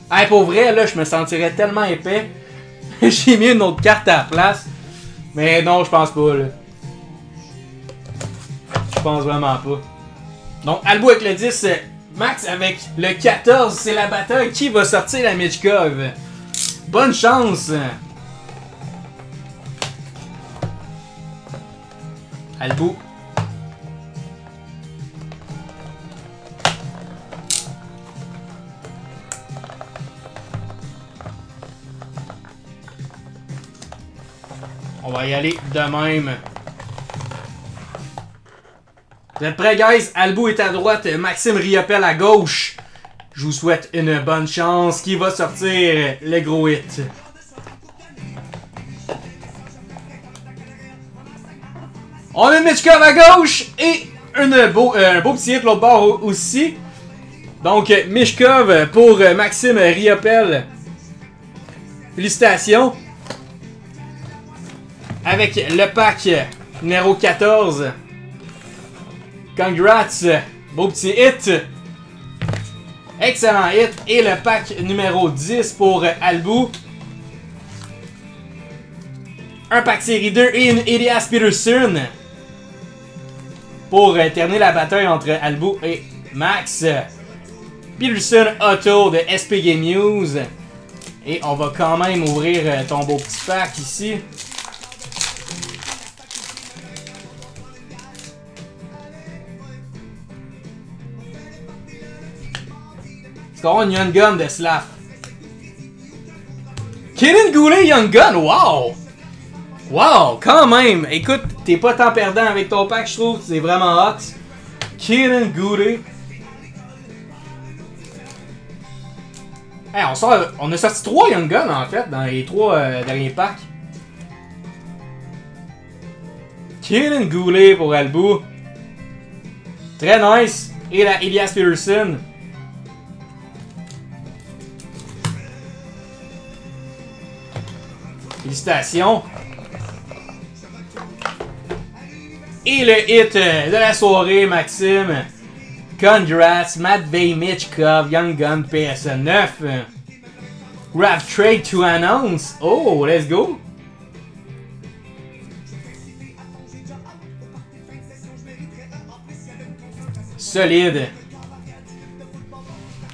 Hey, pour vrai, là, je me sentirais tellement épais. J'ai mis une autre carte à la place. Mais non, je pense pas, là. Je pense vraiment pas. Donc, Albu avec le 10, Max avec le 14, c'est la bataille. Qui va sortir la Michkov? Bonne chance! Albu. On va y aller de même. Vous êtes prêts, guys? Albu est à droite, Maxime Riopel à gauche. Je vous souhaite une bonne chance. Qui va sortir le gros hit? On a une Michkov à gauche et un beau petit hit l'autre bord aussi. Donc, Michkov pour Maxime Riopel. Félicitations. Avec le pack numéro 14. Congrats. Beau petit hit. Excellent hit. Et le pack numéro 10 pour Albu. Un pack série 2 et une Elias Peterson. Pour terminer la bataille entre Albu et Max. Peterson Auto de SP Game News. Et on va quand même ouvrir ton beau petit pack ici. Est-ce qu'on a une Young Gun de Slav? Kenan Goulet Young Gun, wow! Wow, quand même! Écoute, t'es pas tant perdant avec ton pack, je trouve. C'est vraiment hot. Kenan Goulet. Hey, on a sorti 3 Young Guns en fait dans les 3 derniers packs. Kenan Goulet pour Albu. Très nice. Et la Elias Peterson. Félicitations. Et le hit de la soirée, Maxime. Congrats, Matvey Michkov, Young Gun PS9. Grab trade to announce. Oh, let's go. Solide.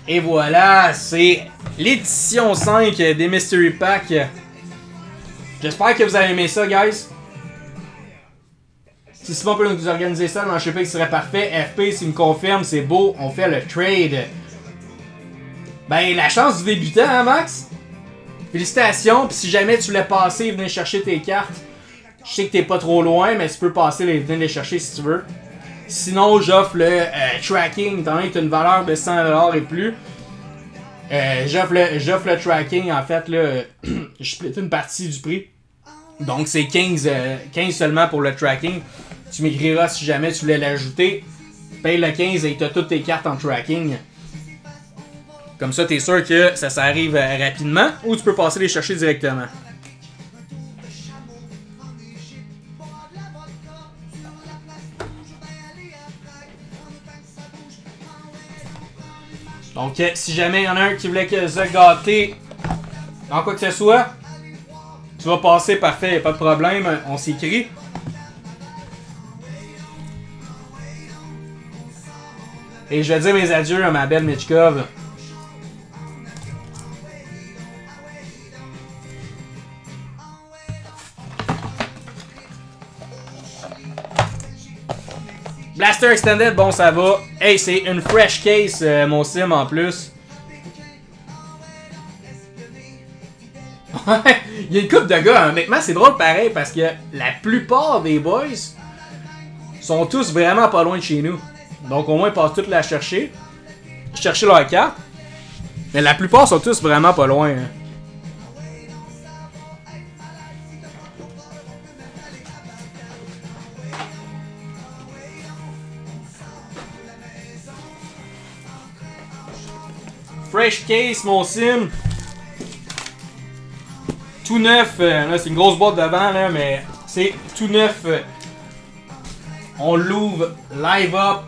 Et voilà, c'est l'édition 5 des Mystery Pack. J'espère que vous avez aimé ça, guys. Si Simon peut nous organiser ça, je sais pas que ce serait parfait. FP, s'il me confirme, c'est beau, on fait le trade. Ben, la chance du débutant, hein, Max? Félicitations, puis si jamais tu voulais passer et venir chercher tes cartes, je sais que t'es pas trop loin, mais tu peux passer et venir les chercher si tu veux. Sinon, j'offre le tracking, étant donné que tu as une valeur de 100$ et plus. J'offre le tracking, en fait, là, je split une partie du prix. Donc, c'est 15 seulement pour le tracking. Tu m'écriras si jamais tu voulais l'ajouter. Paye le 15 et tu as toutes tes cartes en tracking. Comme ça, tu es sûr que ça arrive rapidement ou tu peux passer les chercher directement. Donc, si jamais il y en a un qui voulait se gâter en quoi que ce soit, tu vas passer, parfait, pas de problème, on s'écrit. Et je vais dire mes adieux à ma belle Michkov. Blaster Extended, bon ça va. Hey, c'est une fresh case, mon sim en plus. Ouais, il y a une couple de gars, honnêtement c'est drôle pareil parce que la plupart des boys sont tous vraiment pas loin de chez nous. Donc au moins ils passent toutes la chercher leur carte. Mais la plupart sont tous vraiment pas loin. Hein. Fresh case, mon sim. Tout neuf. Là, c'est une grosse boîte devant, là, mais c'est tout neuf. On l'ouvre live up.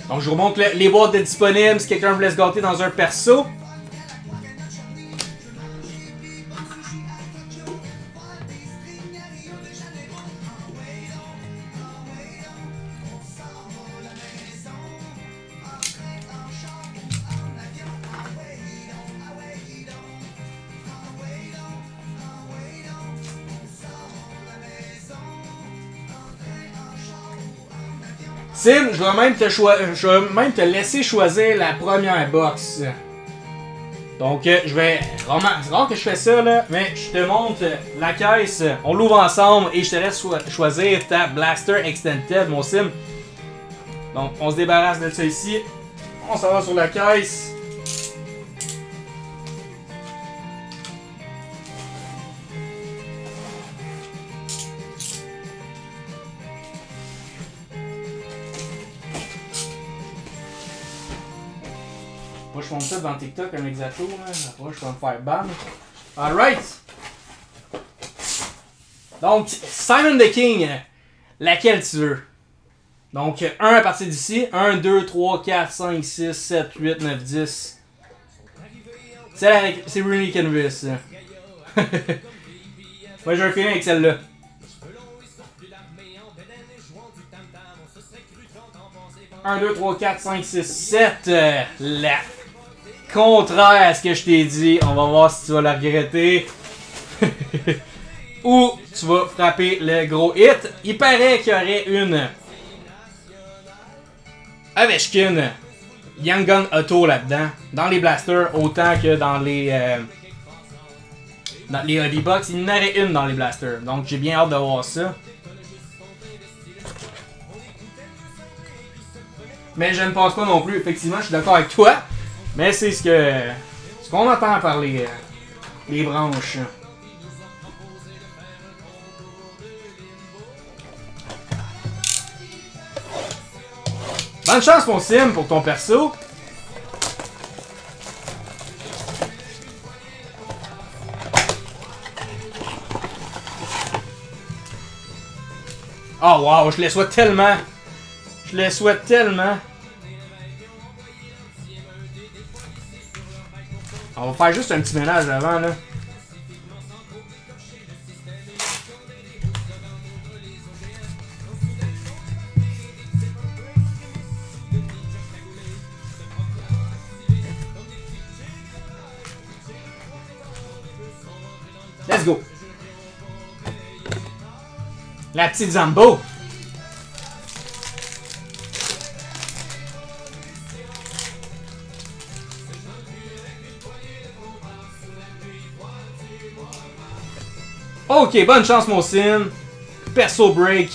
Donc je vous remontre les boîtes de disponibles si quelqu'un voulait se gâter dans un perso. Sim, je vais même te laisser choisir la première box. Donc, je vais... C'est rare que je fais ça, là, mais je te montre la caisse. On l'ouvre ensemble et je te laisse choisir ta Blaster Extended, mon Sim. Donc, on se débarrasse de ça ici. On s'en va sur la caisse. Moi, je monte ça dans TikTok un Exato, là. Après, je vais me faire ban. Alright! Donc, Simon the King, laquelle tu veux? Donc, 1 à partir d'ici. 1, 2, 3, 4, 5, 6, 7, 8, 9, 10. C'est Rooney Canvas. Moi, j'ai un feeling avec celle-là. Un, 2, 3, 4, 5, 6, 7. La contraire à ce que je t'ai dit. On va voir si tu vas la regretter. Ou tu vas frapper le gros hit. Il paraît qu'il y aurait une Ovechkin Young Gun Auto là-dedans. Dans les blasters autant que dans les Holly Box. Il y en aurait une dans les blasters. Donc j'ai bien hâte de voir ça. Mais je ne pense pas non plus. Effectivement, je suis d'accord avec toi. Mais c'est ce qu'on entend par les branches. Bonne chance, mon Sim, pour ton perso. Oh wow, je les souhaite tellement. Je les souhaite tellement. On va faire juste un petit ménage avant là. Let's go! La petite Zambo! Ok, bonne chance mon sim. Perso break.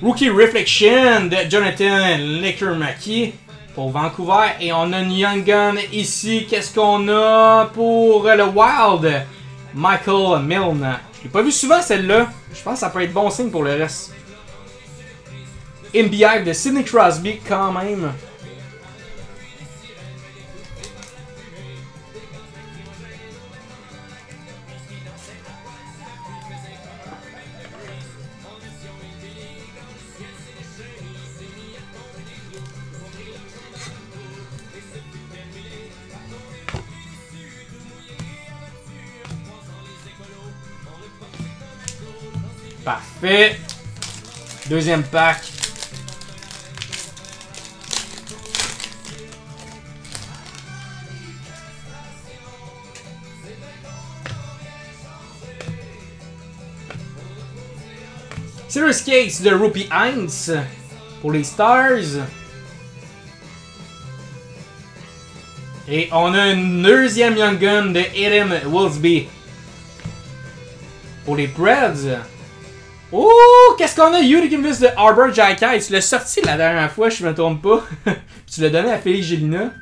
Rookie Reflection de Jonathan Lekermaki pour Vancouver. Et on a une Young Gun ici. Qu'est-ce qu'on a pour le Wild? Michael Milne. Je l'ai pas vu souvent celle-là. Je pense que ça peut être bon signe pour le reste. MBI de Sidney Crosby quand même. Parfait. Deuxième pack. Serious Case de Rupi Heinz pour les Stars. Et on a une deuxième Young Gun de Adam Wilsby pour les Preds. Oh, qu'est-ce qu'on a? Yuri Kimbus de Arbor Jackai. Tu l'as sorti la dernière fois, je me trompe pas. Tu l'as donné à Félix Gélina.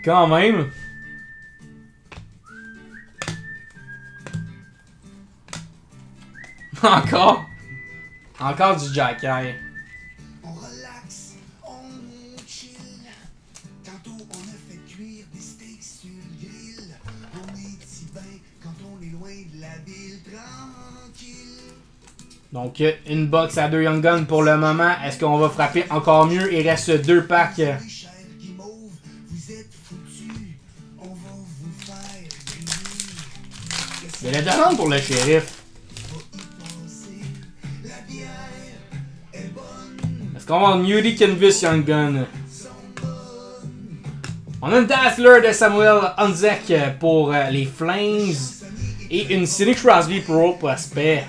Quand même. Encore. Encore du Jackai. On relaxe, on chill. Tantôt on a fait cuire des steaks sur le grill. On est si bien quand on est loin de la ville tranquille. Donc, une box à 2 Young Guns pour le moment. Est-ce qu'on va frapper encore mieux? Il reste 2 packs. Cher Guimauve, vous êtes foutus. On va vous faire griller. Il y a la demande pour le shérif. La bière est bonne. Est-ce qu'on va avoir Newly Canvas Young Gun? On a une Dazzler de Samuel Honzek pour les Flames. Et une Sidney Crosby Pro Prospect.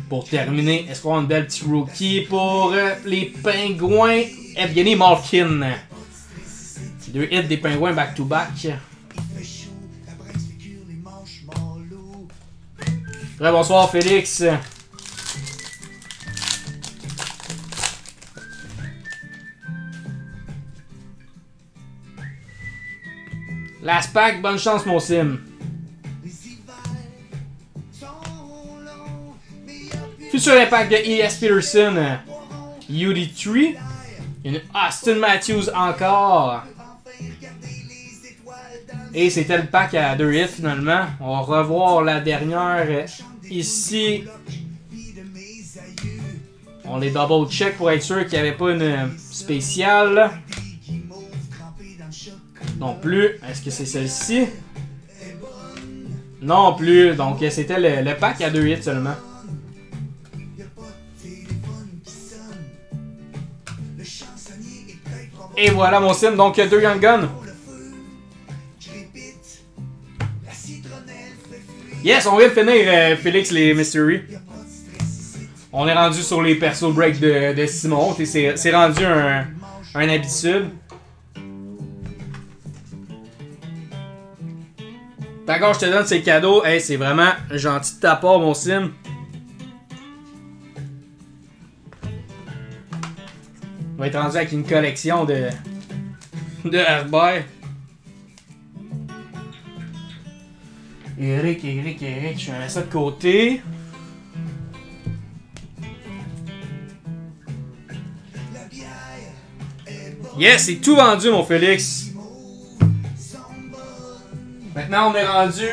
Pour terminer, est-ce qu'on a une belle petite rookie pour les Pingouins? Evgeny Malkin. 2 hits des Pingouins back-to-back. Très bonsoir Félix. Last pack, bonne chance mon sim. Futur impact de E.S. Peterson. UD3. Une Austin Matthews encore. Et c'était le pack à 2 hits finalement. On va revoir la dernière ici. On les double check pour être sûr qu'il n'y avait pas une spéciale. Non plus. Est-ce que c'est celle-ci? Non plus. Donc c'était le pack à 2 hits seulement. Et voilà mon sim. Donc 2 Young Guns. Yes, on vient de finir Félix les Mystery. On est rendu sur les perso break de Simon. C'est rendu un habitude. D'accord, je te donne ces cadeaux. Hey, c'est vraiment gentil de ta part, mon sim. On va être rendu avec une collection de Herbert. Eric, je vais mettre ça de côté. Yes, c'est tout vendu, mon Félix. Maintenant, on est rendu.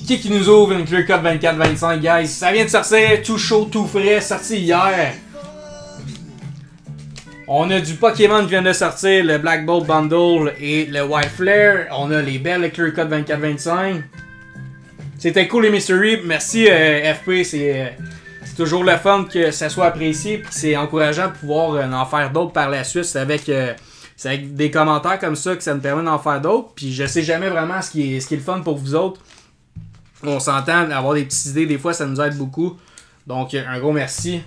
Qui nous ouvre une Clear Cut 24-25, guys? Ça vient de sortir, tout chaud, tout frais, sorti hier. On a du Pokémon qui vient de sortir, le Black Bolt Bundle et le White Flare. On a les belles Clear Cut 24-25. C'était cool les Mystery. Merci FP, c'est toujours le fun que ça soit apprécié. C'est encourageant de pouvoir en faire d'autres par la suite. C'est C'est avec des commentaires comme ça que ça me permet d'en faire d'autres. Puis je sais jamais vraiment ce qui est le fun pour vous autres. On s'entend, avoir des petites idées, des fois, ça nous aide beaucoup. Donc, un gros merci.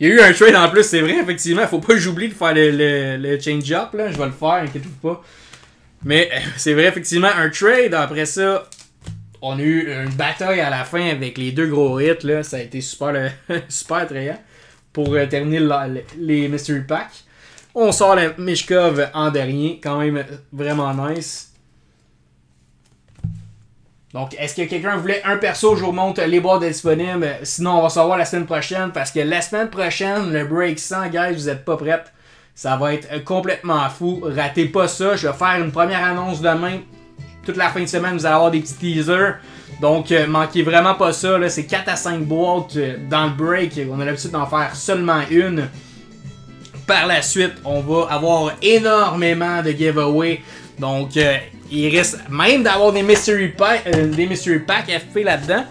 Il y a eu un trade en plus, c'est vrai, effectivement. Faut pas que j'oublie de faire le change-up, là. Je vais le faire, inquiétez-vous pas. Mais c'est vrai, effectivement, un trade. Après ça, on a eu une bataille à la fin avec les deux gros hits, là. Ça a été super, super attrayant pour terminer les Mystery Packs. On sort le Mishkov en dernier, quand même vraiment nice. Donc, est-ce que quelqu'un voulait un perso? Je vous montre les boîtes disponibles. Sinon, on va savoir la semaine prochaine. Parce que la semaine prochaine, le break 100, guys, vous êtes pas prêts. Ça va être complètement fou. Ratez pas ça. Je vais faire une première annonce demain. Toute la fin de semaine, vous allez avoir des petits teasers. Donc, manquez vraiment pas ça. Là. C'est 4 à 5 boîtes dans le break. On a l'habitude d'en faire seulement une. Par la suite, on va avoir énormément de giveaways. Donc, il risque même d'avoir des Mystery Packs FP là-dedans.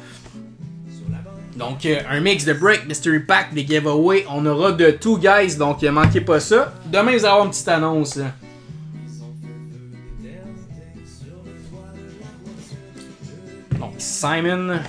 Donc, un mix de break, Mystery Pack, des giveaways. On aura de tout, guys. Donc, manquez pas ça. Demain, vous allez avoir une petite annonce. Donc, Simon.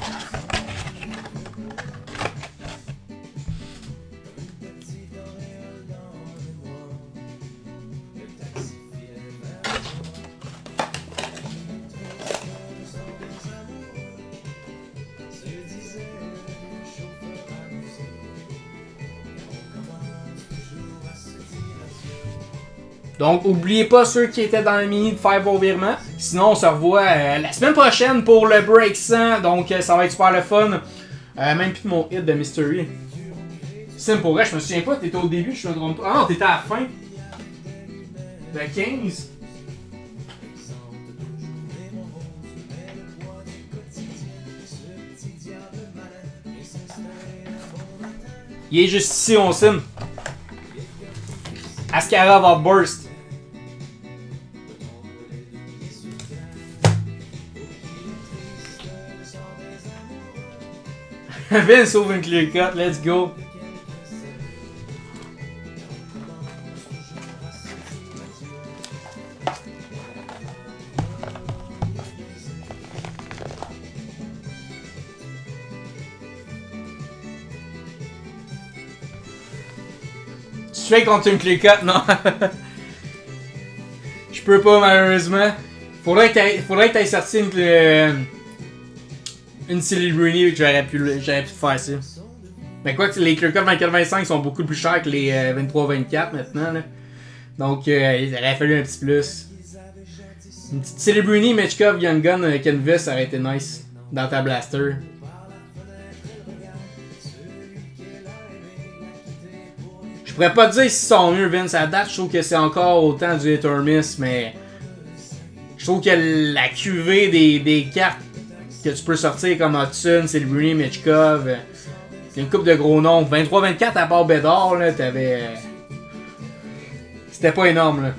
Donc, n'oubliez pas ceux qui étaient dans le mini de faire vos virements. Sinon, on se revoit la semaine prochaine pour le Break 100. Donc, ça va être super le fun. Même plus mon hit de Mystery. Sim, pour vrai, je me souviens pas, t'étais au début, je me trompe pas. Ah non, t'étais à la fin. De 15. Il est juste ici, on sim. Ascara va burst. Vince ouvre une clear cut, let's go. Tu fais contre une clear cut, non? Je peux pas malheureusement. Faudrait que t'aies sorti une Silly Bruni que j'aurais pu faire ça. Mais quoi que les clear cut 24-25 sont beaucoup plus chers que les 23-24 maintenant. Là. Donc il aurait fallu un petit plus. Une petite Silly Bruni, Mechkov, Young Gun, Canvas, ça aurait été nice. Dans ta blaster. Je pourrais pas te dire si sont mieux, Vince. À date, je trouve que c'est encore autant du hit or miss, mais je trouve que la QV des cartes que tu peux sortir comme Hudson, c'est le Bruni, Mechkov, c'est une coupe de gros noms. 23-24 à part Bédard, là, t'avais. C'était pas énorme, là.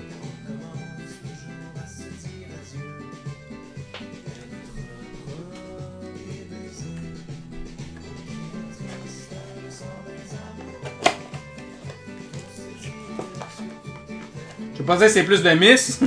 Je pensais que c'est plus de miss.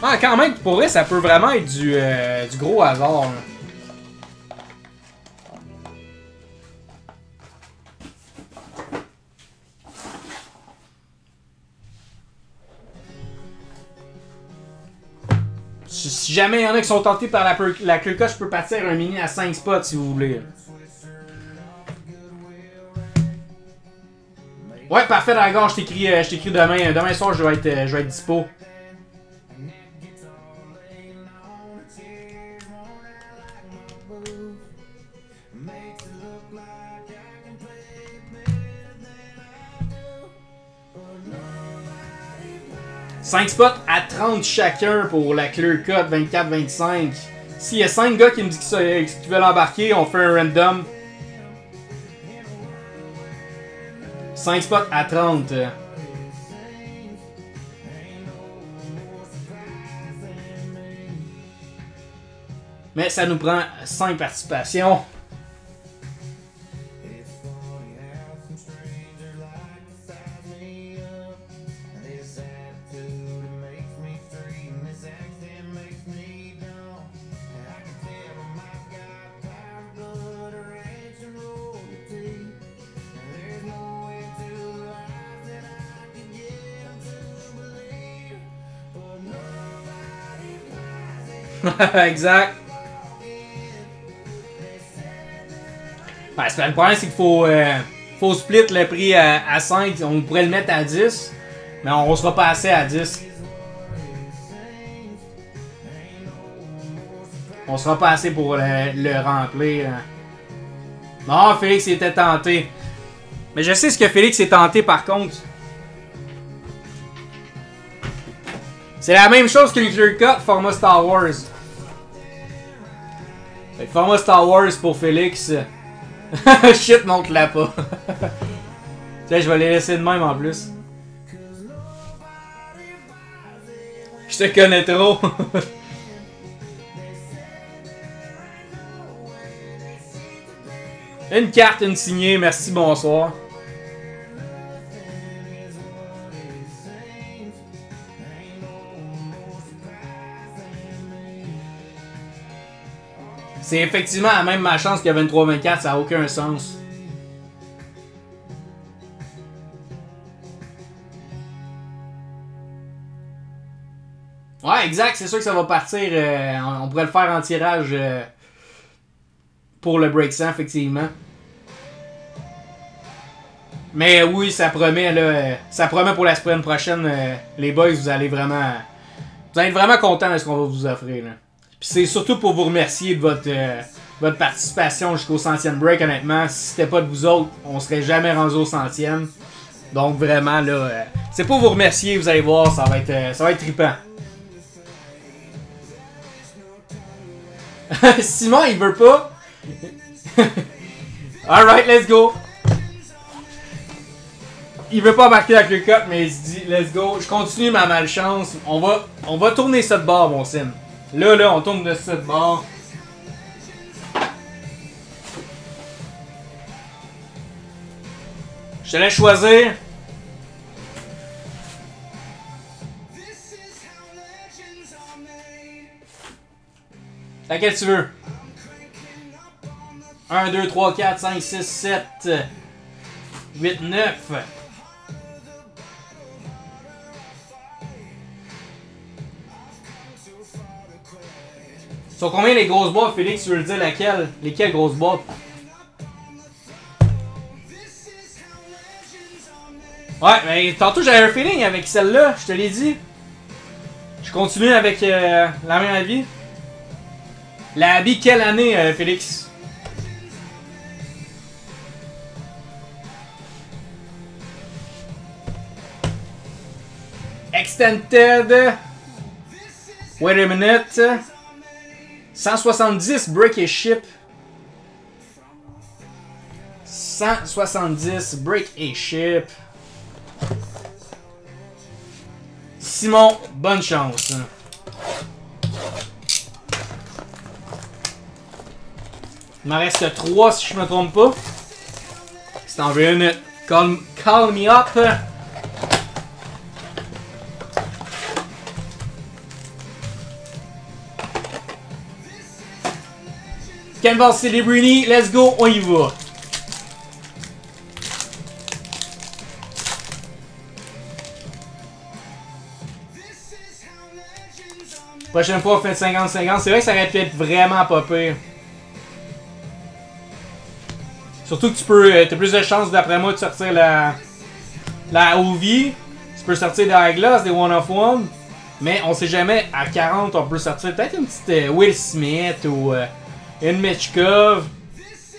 Ah, quand même, pour vrai, ça peut vraiment être du gros hasard. Là. Si jamais il y en a qui sont tentés par la clear cut, je peux partir un mini à 5 spots si vous voulez. Ouais, parfait, d'accord, je t'écris demain. Demain soir, je vais être dispo. « 5 spots à 30 chacun pour la clear cut 24-25. S'il y a 5 gars qui me disent qu'ils veulent embarquer, on fait un random. 5 spots à 30. Mais ça nous prend 5 participations. Exact. Ben, le problème, c'est qu'il faut split le prix à 5. On pourrait le mettre à 10. Mais on sera pas assez à 10. On sera pas assez pour le remplir. Non, Félix était tenté. Mais je sais ce que Félix est tenté par contre. C'est la même chose que le Clear Cut, format Star Wars. Le format Star Wars pour Félix. Shit, monte-la pas. Tiens, je vais les laisser de même en plus. Je te connais trop. Une carte, une signée, merci, bonsoir. C'est effectivement la même ma chance que 23-24, ça n'a aucun sens. Ouais, exact, c'est sûr que ça va partir. On pourrait le faire en tirage pour le break 100, effectivement. Mais oui, ça promet, là, ça promet pour la semaine prochaine, les boys, vous allez être vraiment contents de ce qu'on va vous offrir, là. Puis c'est surtout pour vous remercier de votre participation jusqu'au 100e break, honnêtement. Si c'était pas de vous autres, on serait jamais rendu au 100e. Donc vraiment, là, c'est pour vous remercier, vous allez voir, ça va être trippant. Simon, il veut pas. Alright, let's go. Il veut pas marquer la clear cut, mais il se dit, let's go. Je continue ma malchance. On va tourner ça de bord, mon sim. Là, on tourne de ça de bord. Je te laisse choisir. Laquelle tu veux? 1, 2, 3, 4, 5, 6, 7, 8, 9. Sont combien les grosses boîtes, Félix? Tu veux le dire laquelle? Lesquelles grosses boîtes? Ouais, mais tantôt j'avais un feeling avec celle-là, je te l'ai dit. Je continue avec la même avis. La habit quelle année, Félix? Extended. Wait a minute. 170 break et ship. 170 break et ship. Simon, bonne chance. Il m'en reste 3 si je me trompe pas. Si t'en veux une, call me up. Canvas Celebrity, let's go, on y va. Prochaine fois, on fait 50-50. C'est vrai que ça aurait pu être vraiment pas pire. Surtout que t'as plus de chances, d'après moi, de sortir la OV. Tu peux sortir des High Gloss, des One of One. Mais on sait jamais, à 40, on peut sortir peut-être une petite Will Smith ou une Mitchkov,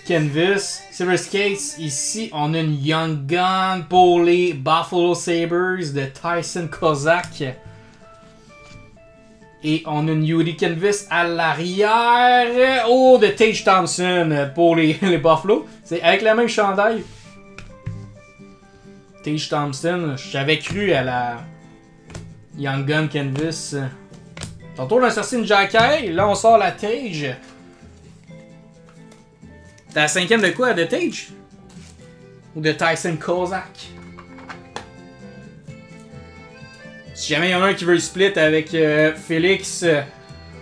Canvas, Silver Skates. Ici, on a une Young Gun pour les Buffalo Sabres de Tyson Kozak. Et on a une Yuri Canvas à l'arrière. Oh, de Tage Thompson pour les Buffalo. C'est avec la même chandail. Tage Thompson. J'avais cru à la Young Gun Canvas. Tantôt on a sorti une Jackie, là on sort la Tage. T'as la 5e de quoi? De Tage? Ou de Tyson Kozak? Si jamais il y en a un qui veut split avec Félix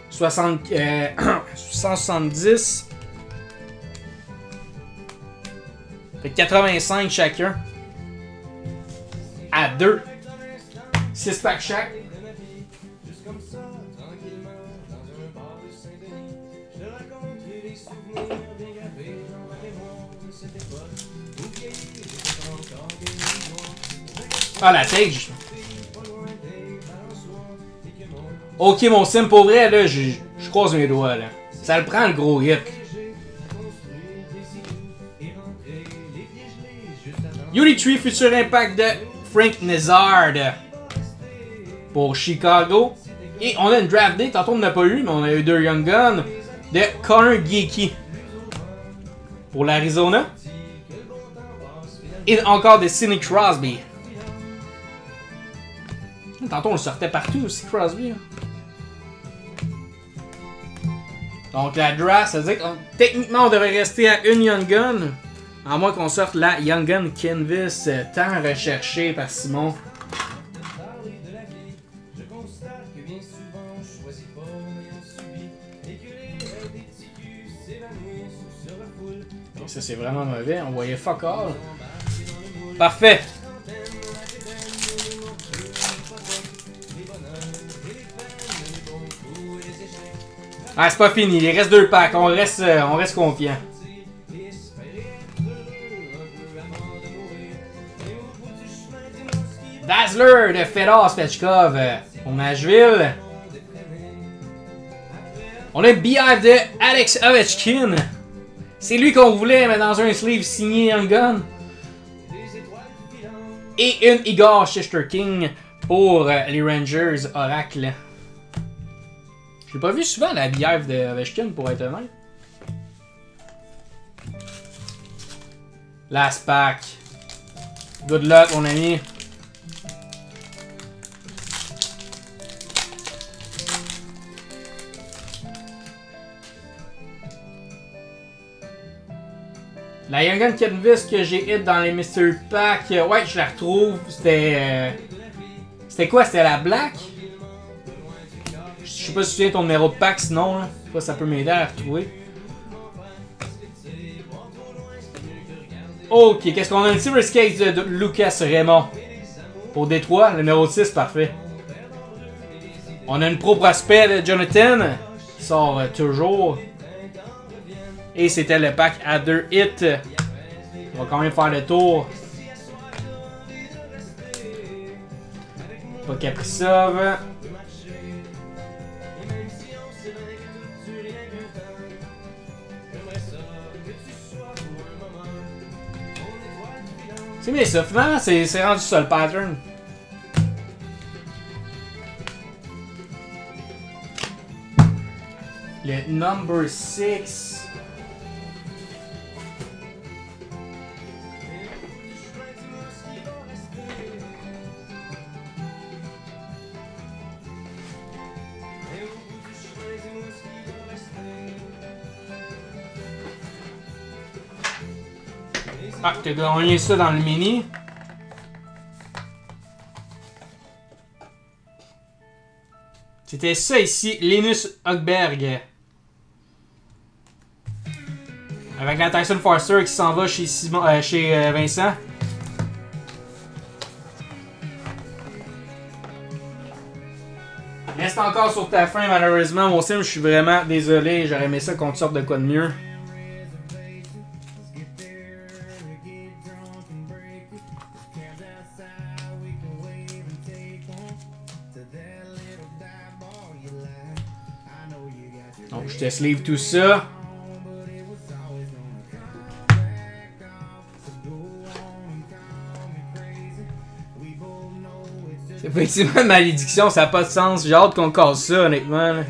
170. Fait 85 chacun. À 2. 6 packs chaque. Ah, la Tage. Ok, mon sim, pour vrai, là, je croise mes doigts, là. Ça le prend, le gros hit. Unity Future Impact de Frank Nazard pour Chicago. Et on a une draft day, tantôt on n'a pas eu, mais on a eu 2 Young Guns de Connor Geeky pour l'Arizona. Et encore de Sidney Crosby. Tantôt on le sortait partout aussi, Crosby. Donc la draft, ça veut dire que techniquement on devrait rester à une Young Gun. À moins qu'on sorte la Young Gun Canvas tant recherchée par Simon. Et ça c'est vraiment mauvais, on voyait fuck all. Parfait. Ah, c'est pas fini, il reste 2 packs, on reste confiant. Dazzler de Fedor Svechkov pour Nashville. On a BF de Alex Ovechkin. C'est lui qu'on voulait, mais dans un sleeve signé Young Gun. Et une Igor Shesterkin pour les Rangers Oracle. J'ai pas vu souvent la BF de Ovechkin pour être honnête. Last pack. Good luck mon ami. La Young Gun Canvas que j'ai hit dans les Mystery Pack, ouais, je la retrouve. C'était. C'était quoi? C'était la Black? Je sais pas si tu souviens ton numéro de pack, sinon, là. Ça peut m'aider à la retrouver. Ok, qu'est-ce qu'on a? Un Silver Skate de Lucas Raymond. Pour Détroit, le numéro 6, parfait. On a une Pro Prospect de Jonathan, qui sort toujours. Et c'était le pack à 2 hits. On va quand même faire le tour. Pas Kaprizov. C'est bien ça, finalement c'est rendu ça le pattern. Le number 6. Ah, t'as gagné ça dans le mini. C'était ça ici, Linus Högberg. Avec la Tyson Foster qui s'en va chez, Vincent. Reste encore sur ta fin malheureusement, mon sim, je suis vraiment désolé, j'aurais aimé ça qu'on te sorte de quoi de mieux. Donc je te sleeve tout ça. C'est effectivement une malédiction, ça n'a pas de sens. J'ai hâte qu'on casse ça, honnêtement. Là.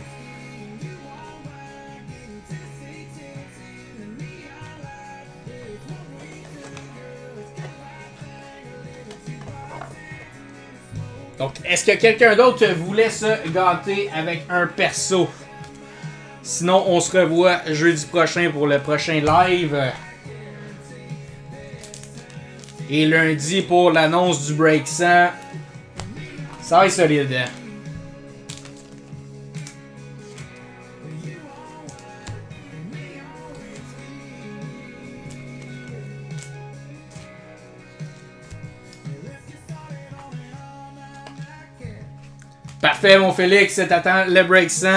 Donc, est-ce que quelqu'un d'autre voulait se gâter avec un perso? Sinon, on se revoit jeudi prochain pour le prochain live. Et lundi pour l'annonce du Break 100. Ça va être solide. Parfait, mon Félix, t'attends le Break 100.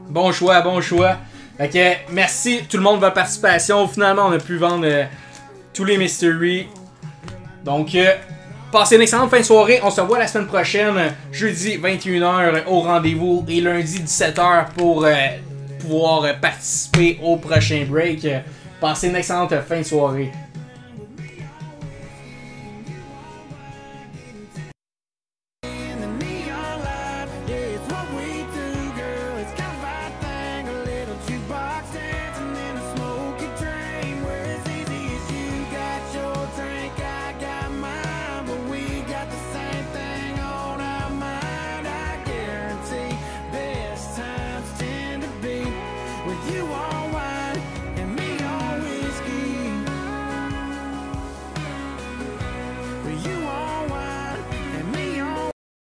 Bon choix, bon choix. Ok, merci tout le monde de votre participation. Finalement, on a pu vendre tous les mysteries. Donc, passez une excellente fin de soirée. On se revoit la semaine prochaine, jeudi 21h au rendez-vous et lundi 17h pour pouvoir participer au prochain break. Passez une excellente fin de soirée.